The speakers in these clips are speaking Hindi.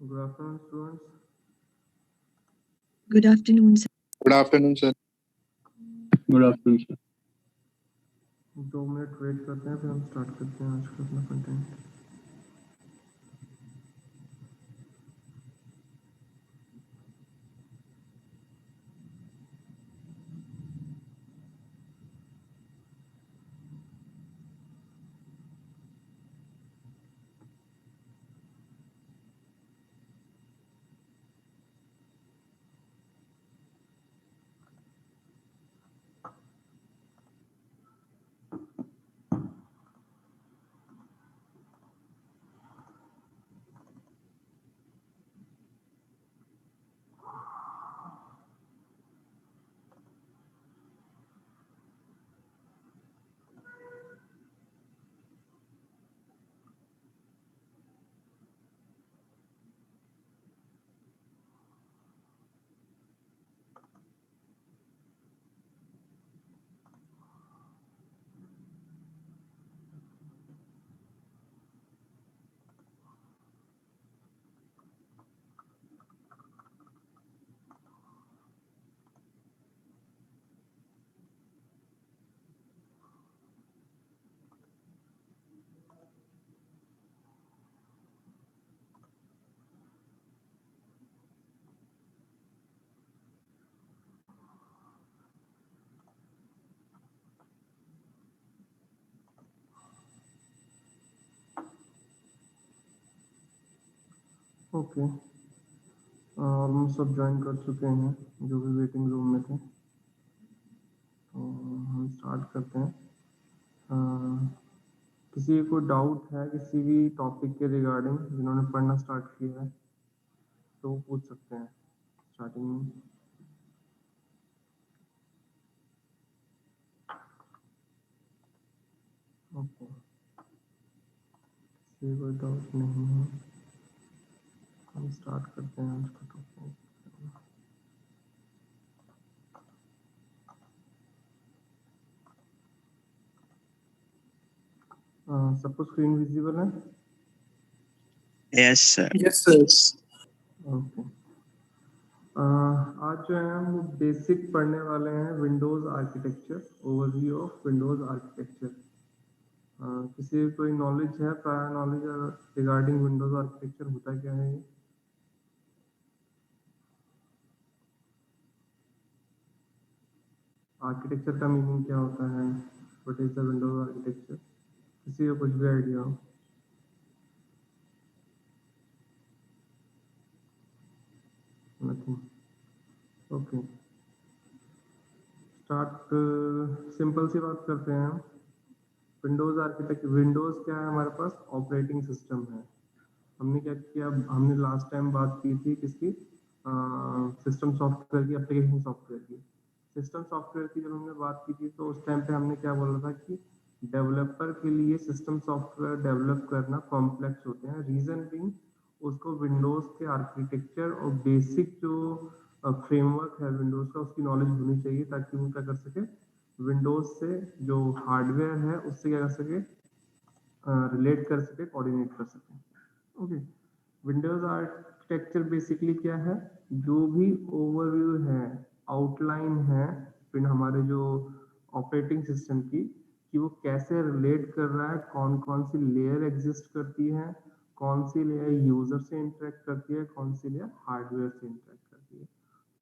Good afternoon, students. Good afternoon, sir. Good afternoon, sir. Good afternoon sir. 2 minute wait करते हैं, फिर हम स्टार्ट करते हैं आज का अपना कंटेंट. ओके, ऑलमोस्ट सब ज्वाइन कर चुके हैं जो भी वेटिंग रूम में थे, तो हम स्टार्ट करते हैं. किसी को डाउट है किसी भी टॉपिक के रिगार्डिंग, जिन्होंने पढ़ना स्टार्ट किया है तो वो पूछ सकते हैं स्टार्टिंग में. ओके, किसी को डाउट नहीं है, हम स्टार्ट करते हैं आज का टॉपिक. सबको स्क्रीन विजिबल है? Yes, sir. Yes, sir. Okay, आज जो है हम बेसिक पढ़ने वाले हैं Windows architecture, overview of Windows architecture. किसी को कोई नॉलेज है, prior knowledge regarding Windows architecture होता क्या है ये? आर्किटेक्चर का मीनिंग क्या होता है? What is the Windows architecture? किसी को कुछ भी आइडिया हो? नथिंग. Okay, start. सिंपल सी बात करते हैं हम. विंडोज़ आर्किटेक्चर, विंडोज़ क्या है हमारे पास? ऑपरेटिंग सिस्टम है. हमने क्या किया, हमने लास्ट टाइम बात की थी किसकी? सिस्टम सॉफ्टवेयर की, एप्लीकेशन सॉफ्टवेयर की. सिस्टम सॉफ्टवेयर की जब हमने बात की थी तो उस टाइम पे हमने क्या बोला था कि डेवलपर के लिए सिस्टम सॉफ्टवेयर डेवलप करना कॉम्प्लेक्स होते हैं. रीजन बीइंग उसको विंडोज़ के आर्किटेक्चर और बेसिक जो फ्रेमवर्क है विंडोज़ का, उसकी नॉलेज होनी चाहिए ताकि वो क्या कर सके, विंडोज़ से जो हार्डवेयर है उससे क्या कर सके, रिलेट कर सके, कोऑर्डिनेट कर सके. ओके, विंडोज आर्किटेक्चर बेसिकली क्या है? जो भी ओवरव्यू है, आउटलाइन है फिर हमारे जो ऑपरेटिंग सिस्टम की, कि वो कैसे रिलेट कर रहा है, कौन कौन सी लेयर एग्जिस्ट करती है, कौन सी लेयर यूजर से इंटरेक्ट करती है, कौन सी लेयर हार्डवेयर से इंटरेक्ट करती है.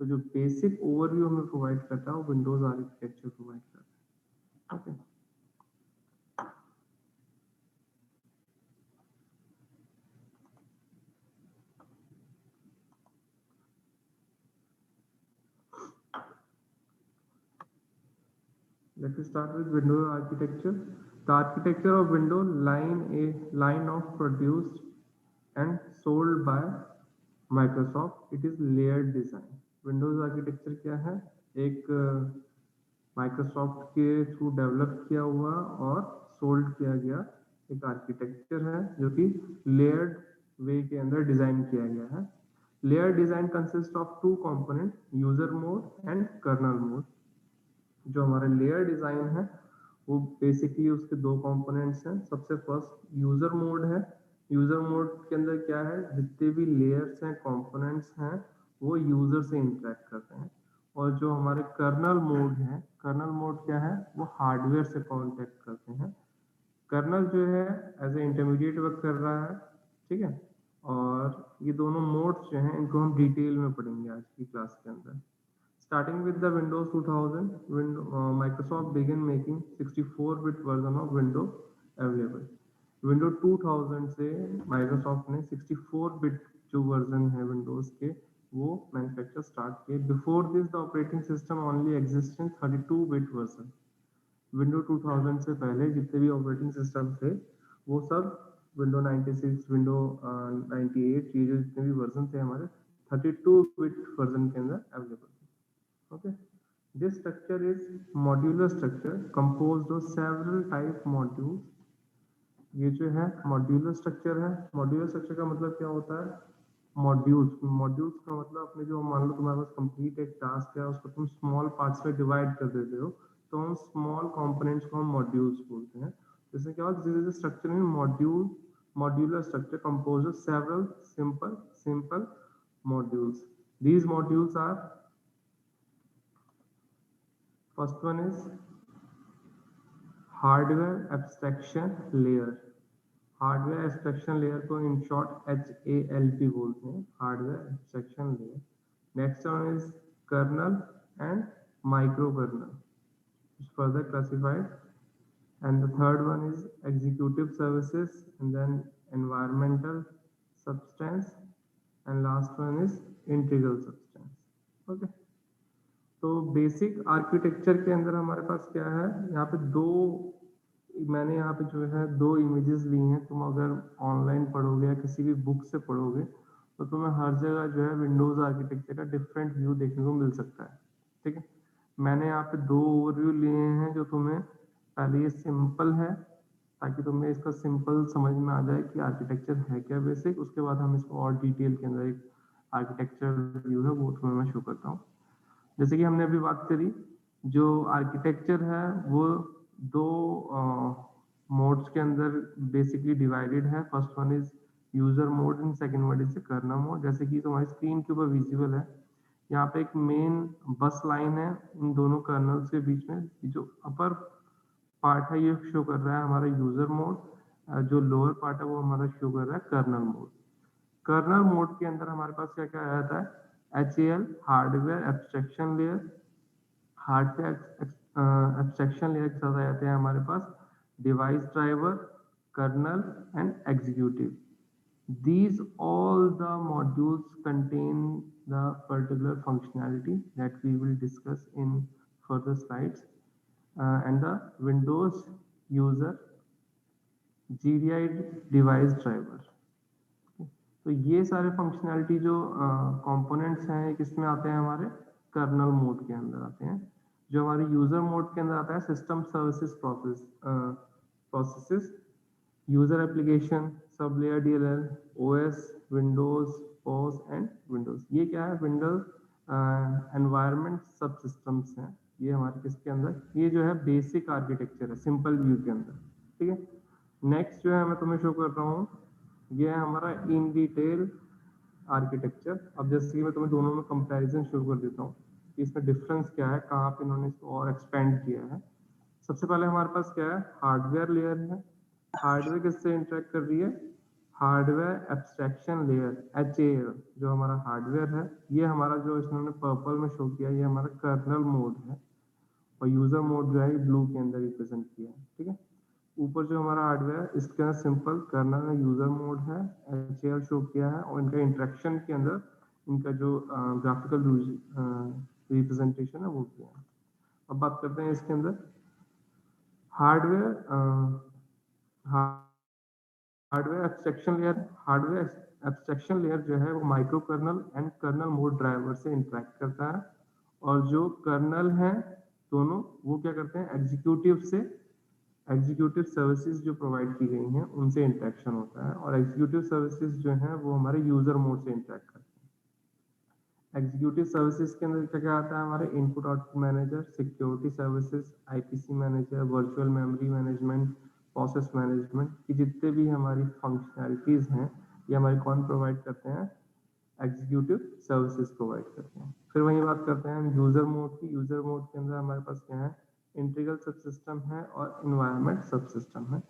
तो जो बेसिक ओवरव्यू हमें प्रोवाइड करता है वो विंडोज आर्किटेक्चर प्रोवाइड करता है. Okay, let us start with Windows architecture. The architecture of Windows line of produced and sold by Microsoft. It is layered design. Windows architecture क्या है? एक Microsoft के थ्रू डेवलप किया हुआ और सोल्ड किया गया एक आर्किटेक्चर है जो कि लेयर्ड वे के अंदर डिजाइन किया गया है. Layer design consist of 2 component, user mode and kernel mode. जो हमारा लेयर डिजाइन है वो बेसिकली उसके 2 कंपोनेंट्स हैं. सबसे फर्स्ट यूजर मोड है. यूजर मोड के अंदर क्या है, जितने भी लेयर्स हैं, कंपोनेंट्स हैं, वो यूजर से इंटरेक्ट करते हैं। और जो हमारे कर्नल मोड है, कर्नल मोड क्या है, वो हार्डवेयर से कॉन्टेक्ट करते हैं। कर्नल जो है एज ए इंटरमीडिएट वर्क कर रहा है, ठीक है। और ये दोनों मोड्स जो हैं इनको हम डिटेल में पढ़ेंगे आज की क्लास के अंदर। Starting with the Windows 2000, Microsoft began making 64-bit version of Windows available. Windows 2000 से Microsoft ने 64-bit जो वर्जन है Windows के वो मैन्युफैक्चर स्टार्ट किए। Before this, the operating system only exists in 32-bit version. Windows 2000 से पहले जितने भी ऑपरेटिंग सिस्टम थे वो सब Windows 96, Windows 98, ये जो जितने भी वर्जन थे हमारे 32-bit वर्जन के अंदर available. Okay, this structure is modular structure composed of several type modules. ये जो है मॉड्यूलर स्ट्रक्चर है। मॉड्यूलर स्ट्रक्चर का मतलब क्या होता है, मॉड्यूल्स। मॉड्यूल्स का मतलब अपने जो मान लो तुम्हारे पास कंप्लीट एक टास्क है, उसको तुम स्मॉल पार्ट्स में डिवाइड कर देते हो, तो हम स्मॉल कंपोनेंट्स को हम मॉड्यूल्स बोलते हैं। जैसे क्या होता है, this is structure in module, modular structure composed of several simple modules. These modules are, first one is hardware abstraction layer. Hardware abstraction layer को इन शॉर्ट HALP बोलते हैं, hardware abstraction layer. Next one is kernel and micro kernel, further classified. And the third one is executive services, and then environmental substance, and last one is integral substance. Okay, तो बेसिक आर्किटेक्चर के अंदर हमारे पास क्या है, यहाँ पे दो, मैंने यहाँ पे जो है दो इमेजेस ली हैं। तुम अगर ऑनलाइन पढ़ोगे या किसी भी बुक से पढ़ोगे तो तुम्हें हर जगह जो है विंडोज आर्किटेक्चर का डिफरेंट व्यू देखने को मिल सकता है, ठीक है। मैंने यहाँ पे दो ओवरव्यू लिए हैं जो तुम्हें, पहले ये सिंपल है ताकि तुम्हें इसका सिंपल समझ में आ जाए कि आर्किटेक्चर है क्या बेसिक, उसके बाद हम इसको और डिटेल के अंदर एक आर्किटेक्चर व्यू है वो तुम्हें मैं शो करता हूँ। जैसे कि हमने अभी बात करी, जो आर्किटेक्चर है वो दो मोड्स के अंदर बेसिकली डिवाइडेड है। First one is user mode and second one is kernel mode. जैसे कि तुम्हारी स्क्रीन के ऊपर विजिबल है, यहाँ पे एक मेन बस लाइन है इन दोनों कर्नल्स के बीच में। जो अपर पार्ट है ये शो कर रहा है हमारा यूजर मोड, जो लोअर पार्ट है वो हमारा शो कर रहा है कर्नल मोड। कर्नल मोड के अंदर हमारे पास क्या क्या आ जाता है, HAL hardware abstraction layer, hardware abstraction layer के साथ आ जाते हैं हमारे पास device driver, kernel and executive. These all the modules contain the particular functionality that we will discuss in further slides, and the Windows user GDI device driver. तो ये सारे फंक्शनैलिटी जो कंपोनेंट्स हैं किसमें आते हैं, हमारे कर्नल मोड के अंदर आते हैं। जो हमारे यूजर मोड के अंदर आता है system services processes, user application, sub layer DLL, OS, Windows, OS and Windows. ये क्या है, विंडोज एनवायरनमेंट सब सिस्टम्स हैं ये हमारे किसके अंदर, ये जो है बेसिक आर्किटेक्चर है सिंपल व्यू के अंदर, ठीक है। नेक्स्ट जो है मैं तुम्हें शो कर रहा हूँ, ये है हमारा इन डिटेल आर्किटेक्चर। अब जैसे कि मैं तुम्हें दोनों में कंपैरिजन शुरू कर देता हूँ कि इसमें डिफरेंस क्या है, कहाँ पे इन्होंने इसको और एक्सपेंड किया है। सबसे पहले हमारे पास क्या है, हार्डवेयर लेयर है। हार्डवेयर किससे इंटरेक्ट कर रही है, हार्डवेयर एब्स्ट्रैक्शन लेयर HAL जो हमारा हार्डवेयर है, ये हमारा जो इन्होंने पर्पल में शो किया ये हमारा कर्नल मोड है, और यूजर मोड जो है ब्लू के अंदर रिप्रेजेंट किया है, ठीक है। ऊपर जो हमारा हार्डवेयर इसके अंदर सिंपल कर्नल है, यूजर मोड है, HAL शो किया है, और इनका इंटरेक्शन के अंदर इनका जो ग्राफिकल रिप्रेजेंटेशन है वो किया है। अब बात करते हैं इसके अंदर hardware abstraction layer. Hardware abstraction layer जो है वो micro kernel and kernel mode driver से इंटरेक्ट करता है, और जो कर्नल है दोनों वो क्या करते हैं, एग्जीक्यूटिव सर्विसेज जो प्रोवाइड की गई हैं उनसे इंटरेक्शन होता है, और एग्जीक्यूटिव सर्विसेज जो हैं वो हमारे यूजर मोड से इंटरेक्ट करते हैं। एग्जीक्यूटिव सर्विसेज के अंदर क्या क्या आता है, हमारे input output manager, security services, IPC manager, virtual memory management, process management की जितने भी हमारी फंक्शनैलिटीज हैं ये हमारी कौन प्रोवाइड करते हैं, एग्जीक्यूटिव सर्विसेज प्रोवाइड करते हैं। फिर वही बात करते हैं हम यूजर मोड की। यूजर मोड के अंदर हमारे पास क्या है, इंटीग्रल सबसिस्टम है और इन्वायरमेंट सबसिस्टम है।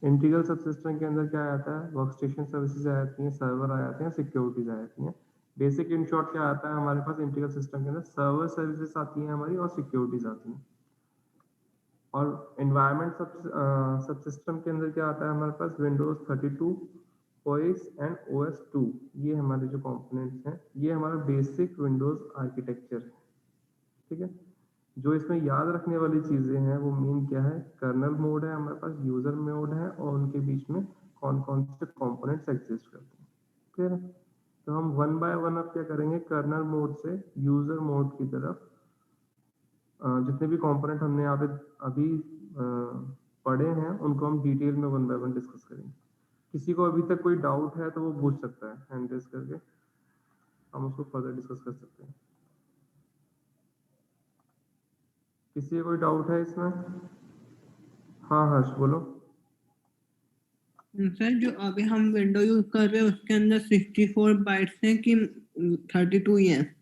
इंटीग्रल सबसिस्टम के अंदर क्या आता है, वर्क स्टेशन सर्विसेज आ जाती हैं, सर्वर आ जाते हैं, सिक्योरिटीज आ जाती हैं। बेसिक इन शॉर्ट क्या आता है हमारे पास इंटीग्रल सिस्टम के अंदर, सर्वर सर्विसेज आती हैं हमारी और सिक्योरिटीज आती हैं। और एनवायरनमेंट सबसिस्टम के अंदर क्या आता है हमारे पास, विंडोज 32, OS एंड OS2। ये हमारे जो कंपोनेंट्स हैं, ये हमारा बेसिक विंडोज आर्किटेक्चर है। ठीक है, जो इसमें याद रखने वाली चीजें हैं वो मेन क्या है, कर्नल मोड है हमारे पास, यूजर मोड है, और उनके बीच में कौन कौन से कंपोनेंट्स एग्जिस्ट करते हैं। क्लियर है? तो हम वन बाय वन अब क्या करेंगे, कर्नल मोड से यूजर मोड की तरफ जितने भी कंपोनेंट हमने यहाँ पे अभी पढ़े हैं उनको हम डिटेल में वन बाय वन डिस्कस करेंगे। किसी को अभी तक कोई डाउट है तो वो पूछ सकता है, हैंड रेज करके हम उसको फर्दर डिस्कस कर सकते हैं। किसी को कोई डाउट है इसमें? हाँ हर्ष बोलो। सर जो अभी हम विंडो यूज कर रहे हैं उसके अंदर 64 बाइट्स हैं कि 32 ही हैं?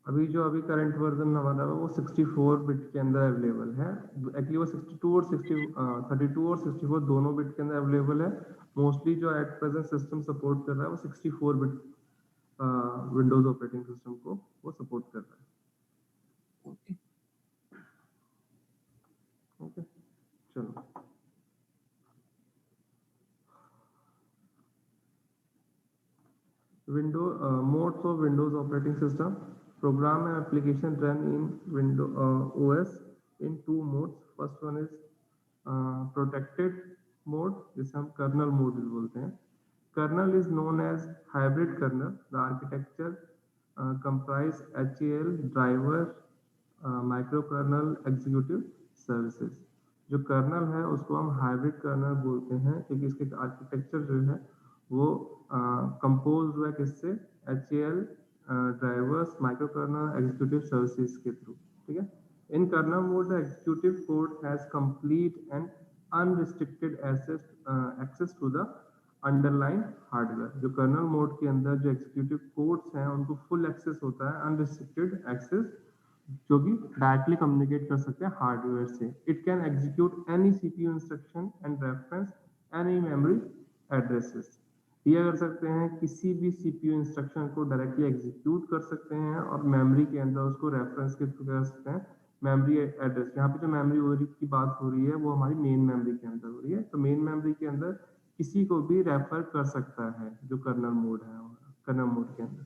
अभी जो अभी करंट वर्जन हमारा है वो 64 बिट के अंदर अवेलेबल है। एक्चुअली वो 32 और 64 दोनों बिट के अंदर अवेलेबल है। मोस्टली जो एट प्रेजेंट सिस्टम सपोर्ट कर रहा है वो 64 बिट विंडोज ऑपरेटिंग सिस्टम को वो सपोर्ट कर रहा है। ओके ओके चलो, modes of Windows operating system. Program and application run in Windows OS in two modes. First one is protected mode, जिसे हम kernel mode भी बोलते हैं। Kernel is known as hybrid kernel. The architecture comprise HAL, driver, microkernel, executive services. जो कर्नल है उसको हम हाइब्रिड कर्नल बोलते हैं क्योंकि इसके आर्किटेक्चर जो है वो कंपोज हुआ है किससे, HAL, drivers, microkernel, executive services के थ्रू। ठीक है, in kernel mode the executive code has complete and unrestricted access to the underline hardware. जो कर्नल मोड के अंदर जो एग्जीक्यूटिव कोड्स हैं उनको फुल एक्सेस होता है, अनरिस्ट्रिक्टेड एक्सेस, जो कि डायरेक्टली कम्युनिकेट कर सकते हैं हार्डवेयर से। It can execute any CPU instruction and reference any memory addresses. ये कर सकते हैं किसी भी CPU इंस्ट्रक्शन को डायरेक्टली एग्जीक्यूट कर सकते हैं और मेमोरी के अंदर उसको रेफरेंस के थ्रू कर सकते हैं मेमोरी एड्रेस। यहाँ पे जो मेमोरी की बात हो रही है वो हमारी मेन मेमोरी के अंदर हो रही है। तो मेन मेमोरी के अंदर किसी को भी रेफर कर सकता है जो कर्नल मोड है, कर्नल मोड के अंदर।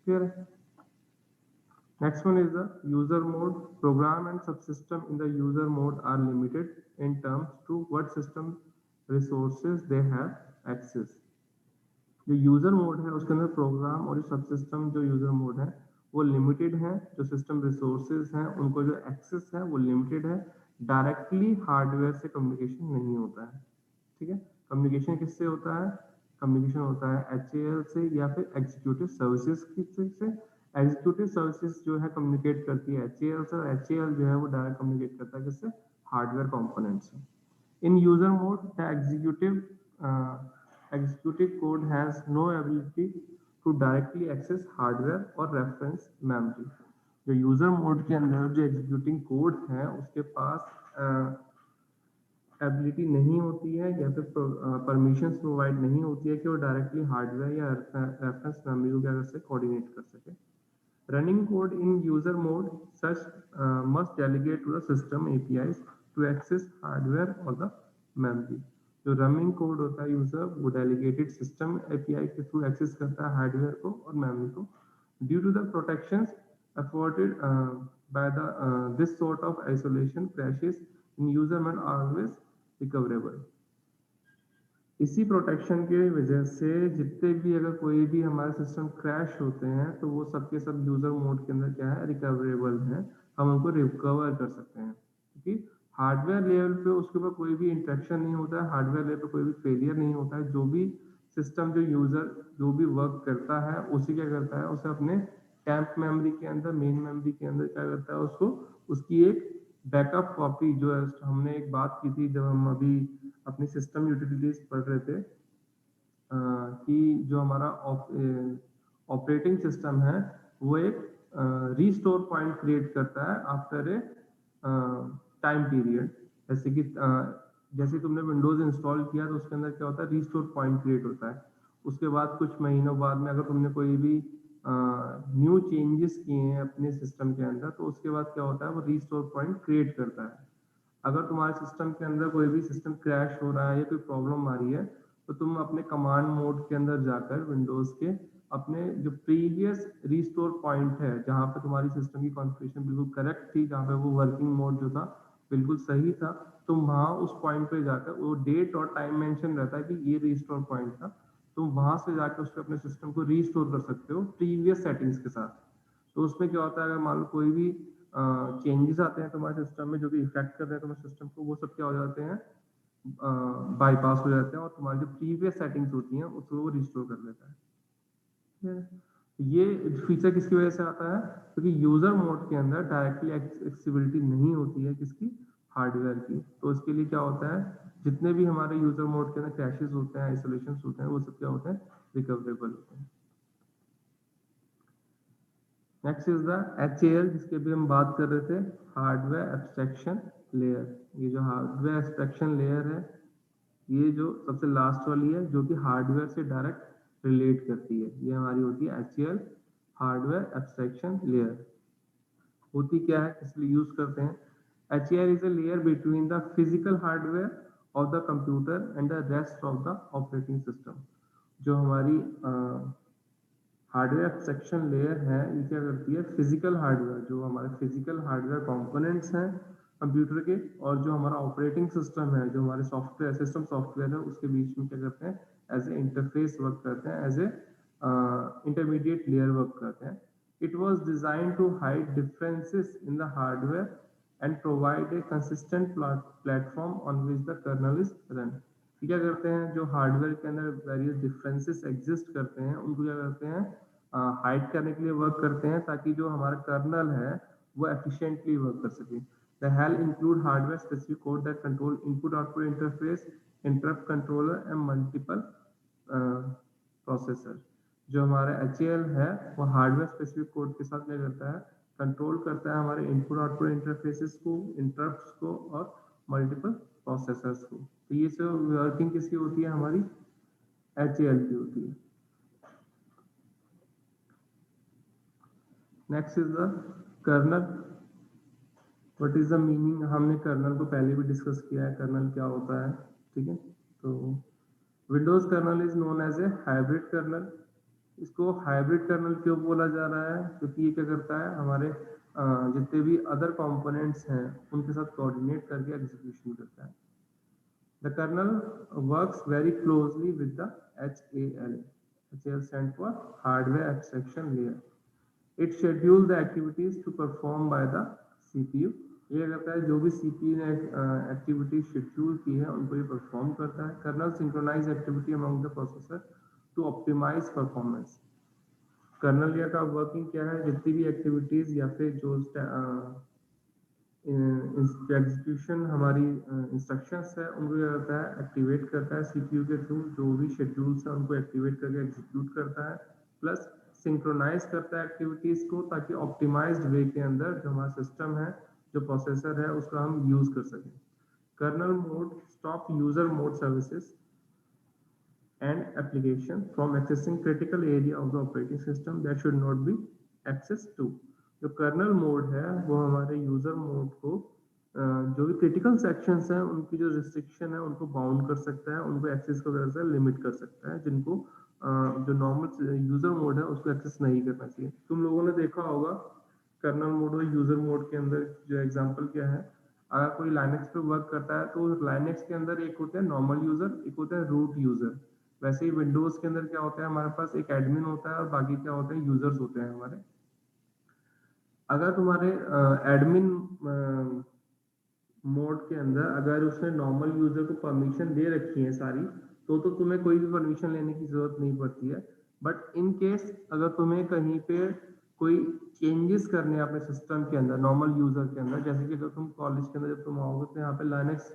क्लियर है? Next one is the user mode. Program and subsystem in the user mode are limited in terms to what system resources they have access. जो यूजर मोड है उसके अंदर प्रोग्राम और सबसिस्टम जो यूजर मोड है वो लिमिटेड है, जो सिस्टम रिसोर्सेज हैं उनको जो एक्सेस है वो लिमिटेड है, डायरेक्टली हार्डवेयर से कम्युनिकेशन नहीं होता है। ठीक है, कम्युनिकेशन किससे होता है, कम्युनिकेशन होता है HAL से या फिर एग्जीक्यूटिव सर्विसेज से। एग्जीक्यूटिव सर्विसेज जो है कम्युनिकेट करती है HAL से, और HAL जो है वो डायरेक्ट कम्युनिकेट करता है किससे, हार्डवेयर कंपोनेंट से। In user mode the executive code has no ability to directly access hardware or reference memory. जो यूजर मोड के अंदर जो एग्जीक्यूटिंग कोड है उसके पास एबिलिटी नहीं होती है या फिर परमिशंस प्रोवाइड नहीं होती है कि वो डायरेक्टली हार्डवेयर या रेफरेंस मेमोरी को क्या कर सके, कोऑर्डिनेट कर सके। Running code in user mode such must delegate to the system APIs to access hardware और द मेमोरी। जो रनिंग कोड होता है यूजर वो डेलीगेटेड सिस्टम API के थ्रू एक्सेस करता है हार्डवेयर को और मेमोरी को। Due to the protections afforded by the this sort of isolation, crashes in user mode are always recoverable। इसी प्रोटेक्शन की वजह से जितने भी अगर कोई भी हमारे सिस्टम क्रैश होते हैं तो वो सबके सब यूजर मोड के अंदर क्या है, रिकवरेबल है, हम उनको रिकवर कर सकते हैं क्योंकि हार्डवेयर लेवल पे उसके ऊपर कोई भी इंटरेक्शन नहीं होता है, हार्डवेयर लेवल पे कोई भी फेलियर नहीं होता है। जो भी सिस्टम जो यूजर जो भी वर्क करता है उसी क्या करता है, उसे अपने टेम्प मेमोरी के अंदर, मेन मेमोरी के अंदर क्या करता है, उसको उसकी एक बैकअप कॉपी जो है हमने एक बात की थी जब हम अभी अपनी सिस्टम यूटिलिटीज पढ़ रहे थे कि जो हमारा ऑपरेटिंग सिस्टम है वो एक रीस्टोर पॉइंट क्रिएट करता है आफ्टर ए टाइम पीरियड। जैसे कि जैसे तुमने विंडोज इंस्टॉल किया तो उसके अंदर क्या होता है, रीस्टोर पॉइंट क्रिएट होता है। उसके बाद कुछ महीनों बाद में अगर तुमने कोई भी न्यू चेंजेस किए हैं अपने सिस्टम के अंदर तो उसके बाद क्या होता है, वो रीस्टोर पॉइंट क्रिएट करता है। अगर तुम्हारे सिस्टम के अंदर कोई भी सिस्टम क्रैश हो रहा है या कोई प्रॉब्लम आ रही है तो तुम अपने कमांड मोड के अंदर जाकर विंडोज के अपने जो प्रीवियस रीस्टोर पॉइंट है जहाँ पे तुम्हारी सिस्टम की कॉन्फ़िगरेशन बिल्कुल करेक्ट थी, जहाँ पे वो वर्किंग मोड जो था बिल्कुल सही था, तुम वहाँ उस पॉइंट पे जाकर वो डेट और टाइम मेंशन रहता है कि ये रीस्टोर पॉइंट था, तुम वहाँ से जाकर उस पर अपने सिस्टम को रीस्टोर कर सकते हो प्रीवियस सेटिंग्स के साथ। तो उसमें क्या होता है, अगर मान लो कोई भी चेंजेस आते हैं तुम्हारे सिस्टम में जो भी इफेक्ट कर रहे हैं तुम्हारे सिस्टम को, वो सब क्या हो जाते हैं, बाईपास हो जाते हैं और तुम्हारी जो प्रीवियस सेटिंग्स होती हैं उसको वो रिस्टोर कर लेता है। ये फीचर किसकी वजह से आता है, क्योंकि यूजर मोड के अंदर डायरेक्टली एक्सेसिबिलिटी नहीं होती है किसकी, हार्डवेयर की। तो इसके लिए क्या होता है, जितने भी हमारे यूजर मोड के अंदर क्रैशेस होते हैं, आइसोलेशन होते हैं, वो सब क्या होते हैं, रिकवरेबल होते हैं। नेक्स्ट इज द HAL, जिसके भी हम बात कर रहे थे, हार्डवेयर एब्स्ट्रैक्शन लेयर। ये जो हार्डवेयर एब्स्ट्रैक्शन लेयर है, ये जो सबसे लास्ट वाली है जो कि हार्डवेयर से डायरेक्ट रिलेट करती है, ये हमारी होती है HAL, हार्डवेयर एब्स्ट्रैक्शन लेयर। होती क्या है, इसलिए यूज करते हैं, HAL is a layer between the physical hardware of the computer and the rest of the operating system. जो हमारी हार्डवेयर एब्स्ट्रैक्शन लेयर है, ये क्या करती है, फिजिकल हार्डवेयर, जो हमारे फिजिकल हार्डवेयर कंपोनेंट्स हैं कंप्यूटर के, और जो हमारा ऑपरेटिंग सिस्टम है, जो हमारे सॉफ्टवेयर सिस्टम सॉफ्टवेयर है, उसके बीच में क्या करते हैं, एज ए इंटरफेस वर्क करते हैं, as a intermediate layer work करते हैं। It was designed to hide differences in the hardware and provide a consistent platform on which the kernel is run. क्या करते हैं, जो हार्डवेयर के अंदर वेरियस डिफरेंसेस एग्जिस्ट करते हैं उनको क्या करते हैं, हाइड करने के लिए वर्क करते हैं, ताकि जो हमारा कर्नल है वो एफिशिएंटली वर्क कर सके। The HAL include hardware specific code that control input output interface, interrupt controller and multiple processor. जो हमारा HAL है वो हार्डवेयर स्पेसिफिक कोड के साथ क्या करता है, कंट्रोल करता है हमारे इनपुट आउटपुट इंटरफेसेस को, इंटरप्ट्स को और मल्टीपल प्रोसेसर्स को। तो ये सब वर्किंग किसकी होती है, हमारी HAL की होती है। Next is the kernel. What is the meaning, हमने कर्नल को पहले भी डिस्कस किया है, कर्नल क्या होता है, ठीक है। तो Windows kernel is known as a hybrid kernel. इसको हाइब्रिड कर्नल क्यों बोला जा रहा है, क्योंकि ये क्या करता है, हमारे जितने भी अदर कंपोनेंट्स हैं उनके साथ कोऑर्डिनेट करके एग्जीक्यूशन करता है। The kernel works very closely with the HAL। HAL stand for hardware abstraction layer. It schedule the activities to perform by the CPU। ये करता है जो भी CPU ने एक्टिविटी शेड्यूल की है उनको ये परफॉर्म करता है। Kernel synchronise activity among the processor to optimise performance. Kernel का वर्किंग क्या है, जितनी भी एक्टिविटीज या फिर जो एग्जीक्यूशन हमारी इंस्ट्रक्शंस है उनको क्या करता है, एक्टिवेट करता है CPU के थ्रू, जो भी शेड्यूल्स है उनको एक्टिवेट करके एग्जीक्यूट करता है, प्लस सिंक्रोनाइज करता है एक्टिविटीज को, ताकि ऑप्टिमाइज्ड वे के अंदर जो हमारा सिस्टम है, जो प्रोसेसर है, उसका हम यूज कर सकें। Kernel mode stop user mode services and application from accessing critical area of the operating system that should not be accessed to। जो कर्नल मोड है वो हमारे यूजर मोड को जो भी क्रिटिकल सेक्शंस हैं उनकी जो रिस्ट्रिक्शन है उनको बाउंड कर सकता है, उनको एक्सेस को वजह से लिमिट कर सकता है, जिनको जो नॉर्मल यूजर मोड है उसको एक्सेस नहीं करना चाहिए। तुम लोगों ने देखा होगा कर्नल मोड और यूजर मोड के अंदर जो एग्जांपल क्या है, अगर कोई लाइनक्स पे वर्क करता है तो लाइनक्स के अंदर एक होता है नॉर्मल यूजर, एक होता है रूट यूजर। वैसे ही विंडोज के अंदर क्या होता है, हमारे पास एक एडमिन होता है और बाकी क्या होते हैं, यूजर्स होते हैं हमारे। अगर तुम्हारे एडमिन मोड के अंदर अगर उसने नॉर्मल यूजर को परमिशन दे रखी है सारी, तो तुम्हें कोई भी परमिशन लेने की जरूरत नहीं पड़ती है। बट इन केस अगर तुम्हें कहीं पे कोई चेंजेस करने हैं अपने सिस्टम के अंदर, नॉर्मल यूजर के अंदर, जैसे कि जब तुम कॉलेज के अंदर जब तुम आओगे तो यहाँ पे लाइनक्स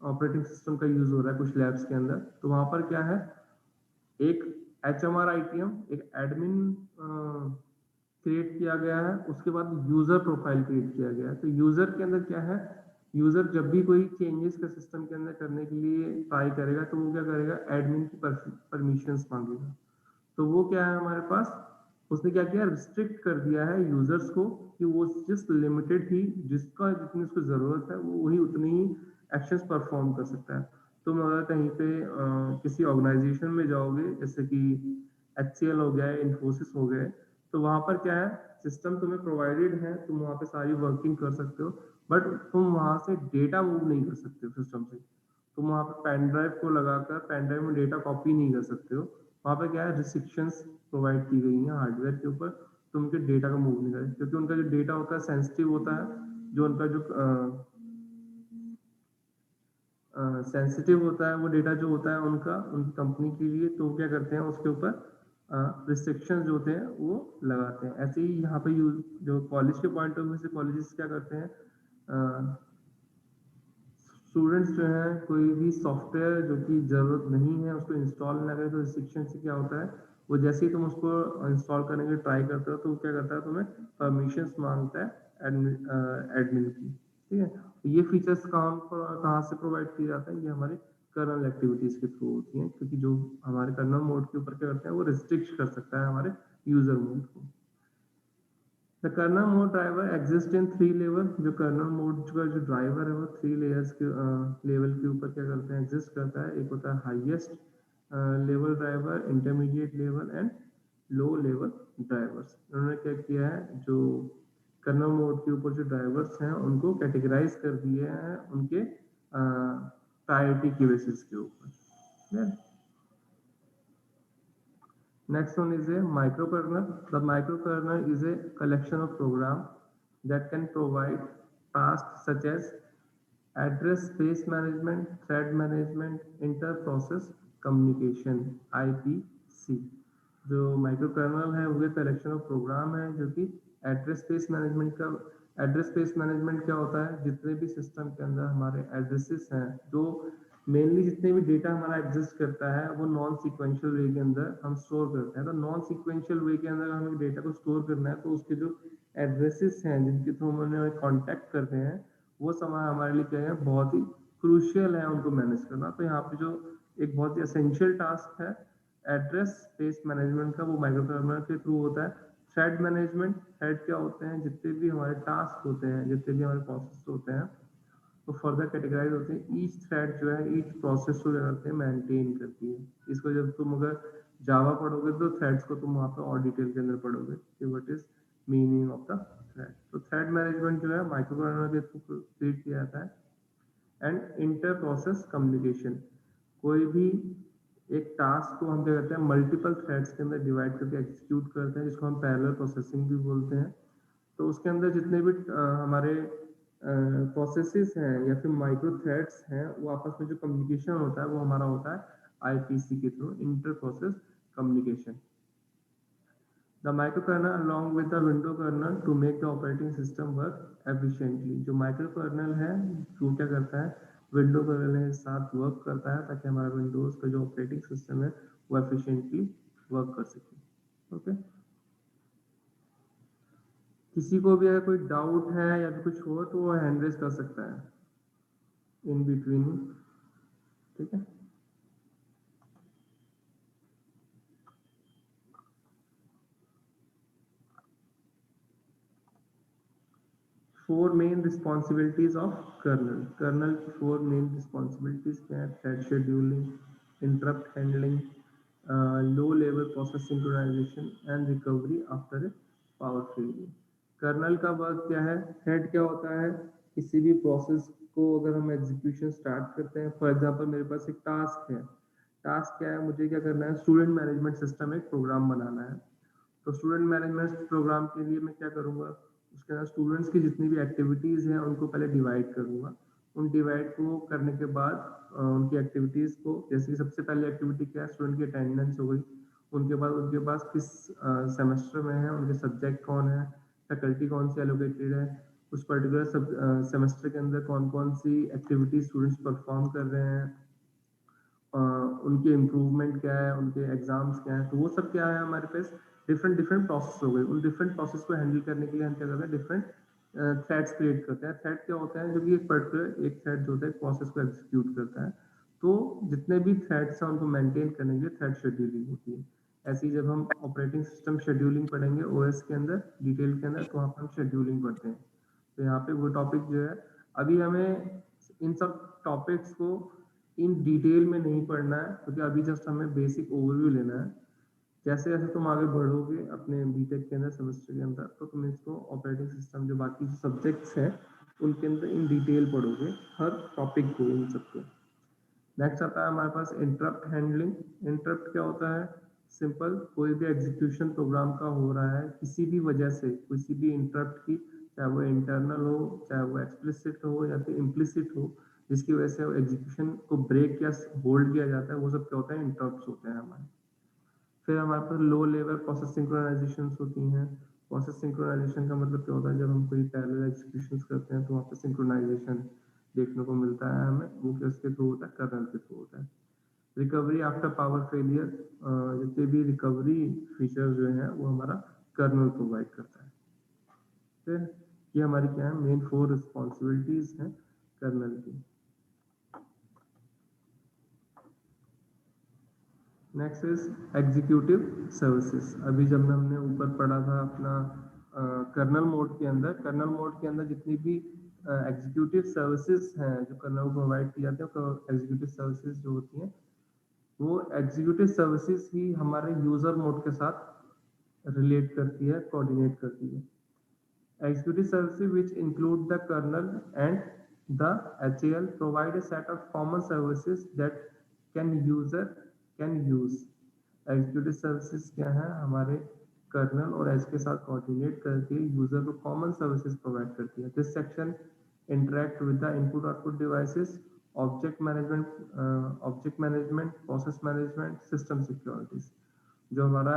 ऑपरेटिंग सिस्टम का यूज हो रहा है कुछ लैब्स के अंदर, तो वहां पर क्या है, एक HMR ITM, एक एडमिन क्रिएट किया गया है, उसके बाद यूजर प्रोफाइल क्रिएट किया गया है। तो यूजर के अंदर क्या है, यूजर जब भी कोई चेंजेस का सिस्टम के अंदर करने के लिए ट्राई करेगा तो वो क्या करेगा, एडमिन की परमिशंस मांगेगा। तो वो क्या है हमारे पास, उसने क्या किया, रिस्ट्रिक्ट कर दिया है यूजर्स को कि वो जस्ट लिमिटेड ही, जिसका जितनी उसको जरूरत है वो वही उतनी ही एक्शंस परफॉर्म कर सकता है। तुम अगर कहीं पे किसी ऑर्गेनाइजेशन में जाओगे, जैसे कि HCL हो गया, इन्फोसिस हो गए, तो वहां पर क्या है, सिस्टम तुम्हें प्रोवाइडेड है, तुम वहां पे सारी वर्किंग कर सकते हो, बट तुम वहां से डेटा मूव नहीं कर सकते हो सिस्टम से। तुम वहां पे पेन ड्राइव को लगाकर पेन ड्राइव में डेटा कॉपी नहीं कर सकते हो। वहां पे क्या है, रिस्ट्रिक्शंस प्रोवाइड की गई हैं हार्डवेयर के ऊपर, तुम उनके डेटा का मूव नहीं करें, क्योंकि उनका जो डेटा होता है सेंसिटिव होता है, जो उनका जो सेंसिटिव होता है वो डेटा जो होता है उनका, उनकी कंपनी के लिए, तो क्या करते हैं उसके ऊपर रिस्ट्रिक्शंस जो होते हैं वो लगाते हैं। ऐसे ही यहाँ पे यूज जो कॉलेज के पॉइंट ऑफ व्यू से कॉलेजेस क्या करते हैं, स्टूडेंट्स जो है कोई भी सॉफ्टवेयर जो कि जरूरत नहीं है उसको इंस्टॉल ना करें, तो रिस्ट्रिक्शन से क्या होता है, वो जैसे ही तुम उसको इंस्टॉल करने के ट्राई करते हो तो वो क्या करता है, तुम्हें परमिशंस मांगता है एडमिन की। ठीक है, तो ये फीचर्स कहाँ से प्रोवाइड किए जाते हैं, ये हमारे कर्नल एक्टिविटीज के थ्रू होती हैं, क्योंकि जो हमारे कर्नल मोड के ऊपर क्या करते हैं, वो रिस्ट्रिक्ट कर सकता है हमारे यूजर मोड को। The kernel mode driver exists in 3 level. जो कर्नल मोड का जो ड्राइवर है वो 3 लेयर्स के लेवल के ऊपर क्या करते हैं, एग्जिस्ट करता है। एक होता है highest level driver, intermediate level and low level drivers. उन्होंने क्या किया है, जो कर्नल मोड के ऊपर जो ड्राइवर्स हैं उनको कैटेगराइज कर दिए हैं उनके प्रायोरिटी की बेसिस के ऊपर। Next one is a microkernel. The microkernel is a collection of programs that can provide tasks such as address space management, thread management, inter-process communication (IPC). जो माइक्रोकर्नल है वो कलेक्शन ऑफ प्रोग्राम है जो कि एड्रेस स्पेस मैनेजमेंट का, एड्रेस स्पेस मैनेजमेंट क्या होता है, जितने भी सिस्टम के अंदर हमारे एड्रेसेस हैं, जो मेनली जितने भी डेटा हमारा एग्जिस्ट करता है वो नॉन सीक्वेंशियल वे के अंदर हम स्टोर करते हैं। तो नॉन सीक्वेंशियल वे के अंदर हमें डेटा को स्टोर करना है, तो उसके जो एड्रेसेस हैं जिनके थ्रू हम उन्हें कॉन्टैक्ट करते हैं, वो समय हमारे लिए क्या है, बहुत ही क्रूशियल है उनको मैनेज करना। तो यहाँ पे जो एक बहुत ही एसेंशियल टास्क है एड्रेस स्पेस मैनेजमेंट का, वो माइक्रोकर्नल के थ्रू होता है। थ्रेड मैनेजमेंट, थ्रेड क्या होते हैं, जितने भी हमारे टास्क होते हैं, जितने भी हमारे प्रोसेस होते हैं, तो फर्दर कैटेगराइज होते हैं। ईच थ्रेड जो है ईच प्रोसेस को क्या करते हैं, मेंटेन करती है। इसको जब तुम अगर जावा पढ़ोगे तो थ्रेड्स को तुम वहाँ पे और डिटेल के अंदर पढ़ोगे कि what is meaning of the thread. तो थ्रेड मैनेजमेंट जो है माइक्रोकर्नल के थ्रू क्रिएट किया जाता है। एंड इंटर प्रोसेस कम्युनिकेशन, कोई भी एक टास्क को हम क्या करते हैं, मल्टीपल थ्रेड्स के अंदर डिवाइड करके एग्जीक्यूट करते हैं, जिसको हम पैरेलल प्रोसेसिंग भी बोलते हैं। तो उसके अंदर जितने भी हमारे प्रोसेसेस हैं या फिर माइक्रो थ्रेड्स हैं, वो आपस में जो कम्युनिकेशन होता है वो हमारा होता है IPC के through, inter process communication. The microkernel along with the window kernel to make the operating system work efficiently। जो microkernel है वो क्या करता है, विंडो कर्नल के साथ वर्क करता है ताकि हमारा विंडोज का जो ऑपरेटिंग सिस्टम है वो एफिशिएंटली वर्क कर सके। ओके, किसी को भी अगर कोई डाउट है या फिर कुछ हो तो वो हैंड रेज कर सकता है इन बिटवीन। ठीक है, four main responsibilities of kernel. Kernel की फोर मेन रिस्पॉन्सिबिलिटीज क्या है, thread scheduling, interrupt handling, low level process synchronisation and recovery after a power failure. Kernel का वर्क क्या है, थ्रेड क्या होता है, किसी भी प्रोसेस को अगर हम एग्जीक्यूशन स्टार्ट करते हैं, फॉर एग्जांपल मेरे पास एक टास्क है, टास्क क्या है, मुझे क्या करना है, स्टूडेंट मैनेजमेंट सिस्टम एक प्रोग्राम बनाना है। तो स्टूडेंट मैनेजमेंट प्रोग्राम के लिए मैं क्या करूँगा, उसके अंदर स्टूडेंट्स की जितनी भी एक्टिविटीज़ हैं उनको पहले डिवाइड करूँगा। उन डिवाइड को करने के बाद उनकी एक्टिविटीज़ को, जैसे कि सबसे पहले एक्टिविटी क्या है, स्टूडेंट की अटेंडेंस हो गई, उनके बाद उनके पास किस सेमेस्टर में है, उनके सब्जेक्ट कौन है, फैकल्टी कौन सी एलोकेटेड है, उस पर्टिकुलर सेमेस्टर के अंदर कौन कौन सी एक्टिविटी स्टूडेंट्स परफॉर्म कर रहे हैं, उनके इम्प्रूवमेंट क्या है, उनके एग्जाम्स क्या है। तो वो सब क्या है हमारे पास डिफरेंट डिफरेंट प्रोसेस हो गए। उन डिफरेंट प्रोसेस को हैंडल करने के लिए हम क्या करते हैं, डिफरेंट थ्रेड्स क्रिएट करते हैं। थ्रेड क्या होता है, जो कि एक पर्टिकुलर एक थ्रेड जो होता है प्रोसेस को एग्जीक्यूट करता है। तो जितने भी थ्रेड्स हैं उनको मेंटेन करने के लिए थ्रेड शेड्यूलिंग होती है। ऐसे ही जब हम ऑपरेटिंग सिस्टम शेड्यूलिंग पढ़ेंगे ओएस के अंदर डिटेल के अंदर, तो वहाँ पर हम शेड्यूलिंग पढ़ते हैं। तो यहाँ पे वो टॉपिक जो है, अभी हमें इन सब टॉपिक्स को इन डिटेल में नहीं पढ़ना है, क्योंकि अभी जस्ट हमें बेसिक ओवरव्यू लेना है। जैसे जैसे तुम आगे बढ़ोगे अपने बीटेक के अंदर सेमेस्टर के अंदर, तो तुम इसको ऑपरेटिंग सिस्टम जो बाकी जो सब्जेक्ट्स हैं उनके अंदर इन डिटेल पढ़ोगे, हर टॉपिक को, इन सबको। नेक्स्ट आता है हमारे पास इंटरप्ट हैंडलिंग। इंटरप्ट क्या होता है, सिंपल, कोई भी एग्जीक्यूशन प्रोग्राम का हो रहा है, किसी भी वजह से किसी भी इंटरप्ट की, चाहे वो इंटरनल हो, चाहे वो एक्सप्लिसिट हो या फिर इम्प्लिसिट हो, जिसकी वजह से एग्जीक्यूशन को ब्रेक या होल्ड किया जाता है, वो सब क्या होता है, इंटरप्ट होते हैं हमारे। फिर हमारे पास लो लेवल प्रोसेस सिंक्रोनाइजेशन होती हैं। प्रोसेस सिंक्रोनाइजेशन का मतलब क्या होता है, जब हम कोई पैरेलल एग्जीक्यूशन करते हैं तो वहाँ पे सिंक्रोनाइजेशन देखने को मिलता है हमें। वो किसके थ्रू होता है, कर्नल के थ्रू होता है। रिकवरी आफ्टर पावर फेलियर, जितने भी रिकवरी फीचर जो है वो हमारा कर्नल प्रोवाइड करता है। फिर ये हमारी क्या है, मेन 4 रिस्पॉन्सिबिलिटीज हैं कर्नल की। Next is executive services. अभी जब हमने ऊपर पढ़ा था अपना कर्नल मोड के अंदर, कर्नल मोड के अंदर जितनी भी एग्जीक्यूटिव सर्विसेज हैं जो कर्नल को प्रोवाइड की जाती है, तो एग्जीक्यूटिव सर्विसेज जो होती हैं वो एग्जीक्यूटिव सर्विसेज ही हमारे यूजर मोड के साथ रिलेट करती है, कोऑर्डिनेट करती है। Executive services which include the kernel and the HAL provide a set of common services that user can use. Executive services क्या है, हमारे कर्नल और एज के साथ कोऑर्डिनेट करके यूजर को कॉमन सर्विसेज प्रोवाइड करती है। This section interact with the input output devices, object management, process management, system securities. जो हमारा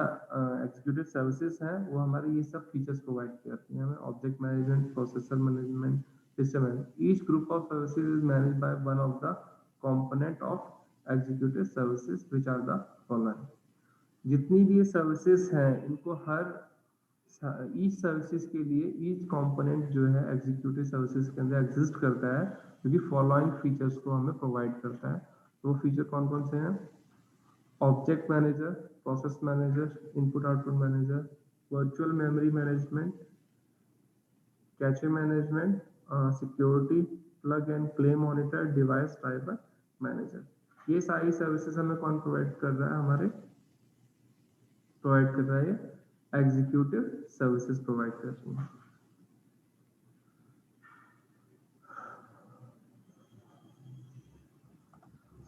एग्जीक्यूटिव सर्विसेज है वो हमारे ये सब फीचर्स प्रोवाइड करती हैं हमें, object management, processor management, system management. Each group of services is managed by one of the component of executive services which are the following. जितनी भी ये सर्विसेज हैं इनको हर ईच सर्विसेज के लिए ईच कंपोनेंट जो है एग्जीक्यूटिव सर्विसेज के अंदर एग्जिस्ट करता है, क्योंकि फॉलोइंग फीचर्स को हमें प्रोवाइड करता है। तो वो फीचर कौन कौन से हैं, object manager, process manager, input output manager, virtual memory management, cache management, security, plug and play monitor, device driver manager. ये सारी सर्विसेज हमें कौन प्रोवाइड कर रहा है, हमारे प्रोवाइड कर रहा है एग्जीक्यूटिव सर्विसेज प्रोवाइड कर रही है।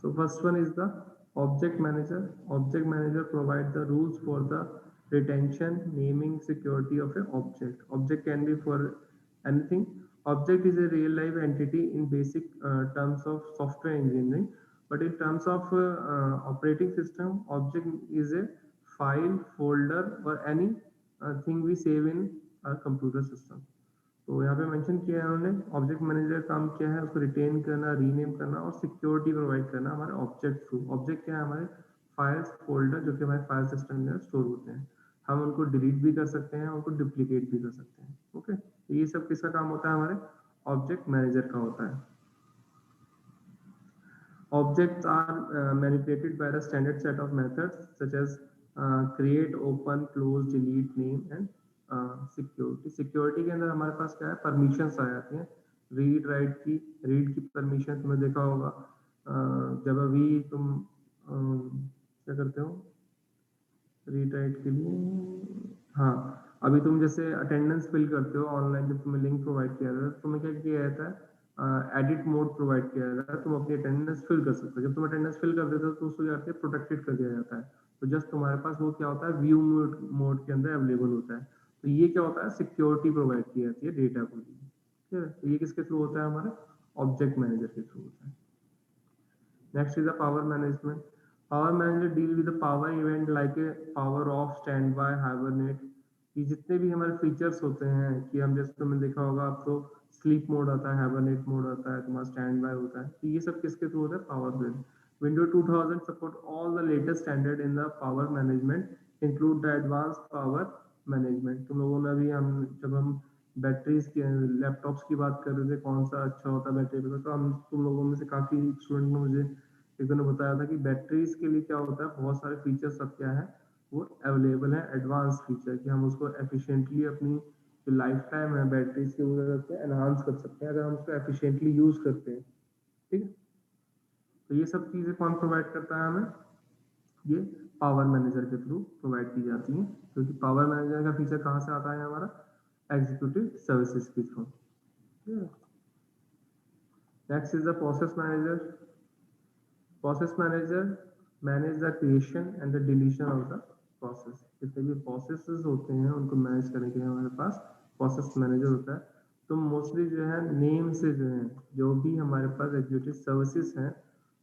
So first one is the object manager. Object manager provide the rules for the retention, naming, security of an object. Object can be for anything. Object is a real life entity in basic terms of software engineering, but in terms of operating system, object is a file, folder or any thing we save in our computer system. तो यहाँ पे मेंशन किया है उन्होंने, ऑब्जेक्ट मैनेजर काम क्या है, उसको रिटेन करना, रीनेम करना और सिक्योरिटी प्रोवाइड करना हमारे ऑब्जेक्ट थ्रू। ऑब्जेक्ट क्या है, हमारे फाइल्स, फोल्डर जो कि हमारे फाइल सिस्टम में स्टोर होते हैं। हम उनको डिलीट भी कर सकते हैं, उनको डुप्लीकेट भी कर सकते हैं। ओके, तो ये सब किसका काम होता है, हमारे ऑब्जेक्ट मैनेजर का होता है। Objects are manipulated by the standard set of methods such as create, open, close, delete, name and security. Security के अंदर हमारे पास क्या है, परमिशंस आ जाती हैं। रीड राइट की, रीड की परमिशन तुमने देखा होगा, जब अभी तुम क्या करते हो रीड राइट के लिए, हाँ, अभी तुम जैसे अटेंडेंस फिल करते हो ऑनलाइन, जब तुम्हें लिंक प्रोवाइड किया जाता है, तुम्हें क्या किया जाता है, एडिट मोड प्रोवाइड किया जाता है, तुम अपनी अटेंडेंस फिल कर सकते हो। जब तुम अटेंडेंस फिल कर देते हो तो उसको जाके प्रोटेक्टेड कर दिया जाता है। तो जस्ट तुम्हारे पास वो क्या होता है, व्यू मोड के अंदर अवेलेबल होता है। तो ये क्या होता है, सिक्योरिटी प्रोवाइड की जाती है डेटा को। ठीक है, तो ये किसके थ्रू होता है, हमारे ऑब्जेक्ट मैनेजर के थ्रू होता है। Next is the power management. Power manager deal with the power event like a power of, stand by, hibernate. ये जितने भी हमारे फीचर्स होते हैं कि हम जैसे तुमने देखा होगा, आप तो स्लीप मोड आता है, हाइबरनेट मोड आता है, तुम्हारा स्टैंड बाय होता है, तो ये सब किसके थ्रू होता है? Power grid. Windows 2000 support all the latest standard in the power management include the advance power management. तुम लोगों ने अभी हम जब हम बैटरीज की लैपटॉप्स की बात कर रहे थे, कौन सा अच्छा होता है बैटरी पे, तो हम तुम लोगों में से काफी स्टूडेंट ने मुझे एक दिन बताया था कि बैटरीज के लिए क्या होता है, बहुत सारे फीचर्स सब क्या है वो अवेलेबल है, एडवांस फीचर, कि हम उसको एफिशिएंटली अपनी जो लाइफ टाइम है बैटरीज की वो करके एनहांस कर सकते हैं अगर हम उसको एफिशिएंटली यूज करते हैं। ठीक है, तो ये सब चीजें कौन प्रोवाइड करता है हमें? ये पावर मैनेजर के थ्रू प्रोवाइड की जाती हैं, क्योंकि पावर मैनेजर का फीचर कहाँ से आता है? हमारा एग्जीक्यूटिव सर्विसेज के through. Next is the process manager. Process manager manage the creation and the deletion of the process. जितने भी प्रोसेसेस होते हैं उनको मैनेज करने के लिए हमारे पास प्रोसेस मैनेजर होता है। तो मोस्टली जो है नेम से जो है, जो भी हमारे पास एग्जीक्यूटिव सर्विसेज हैं,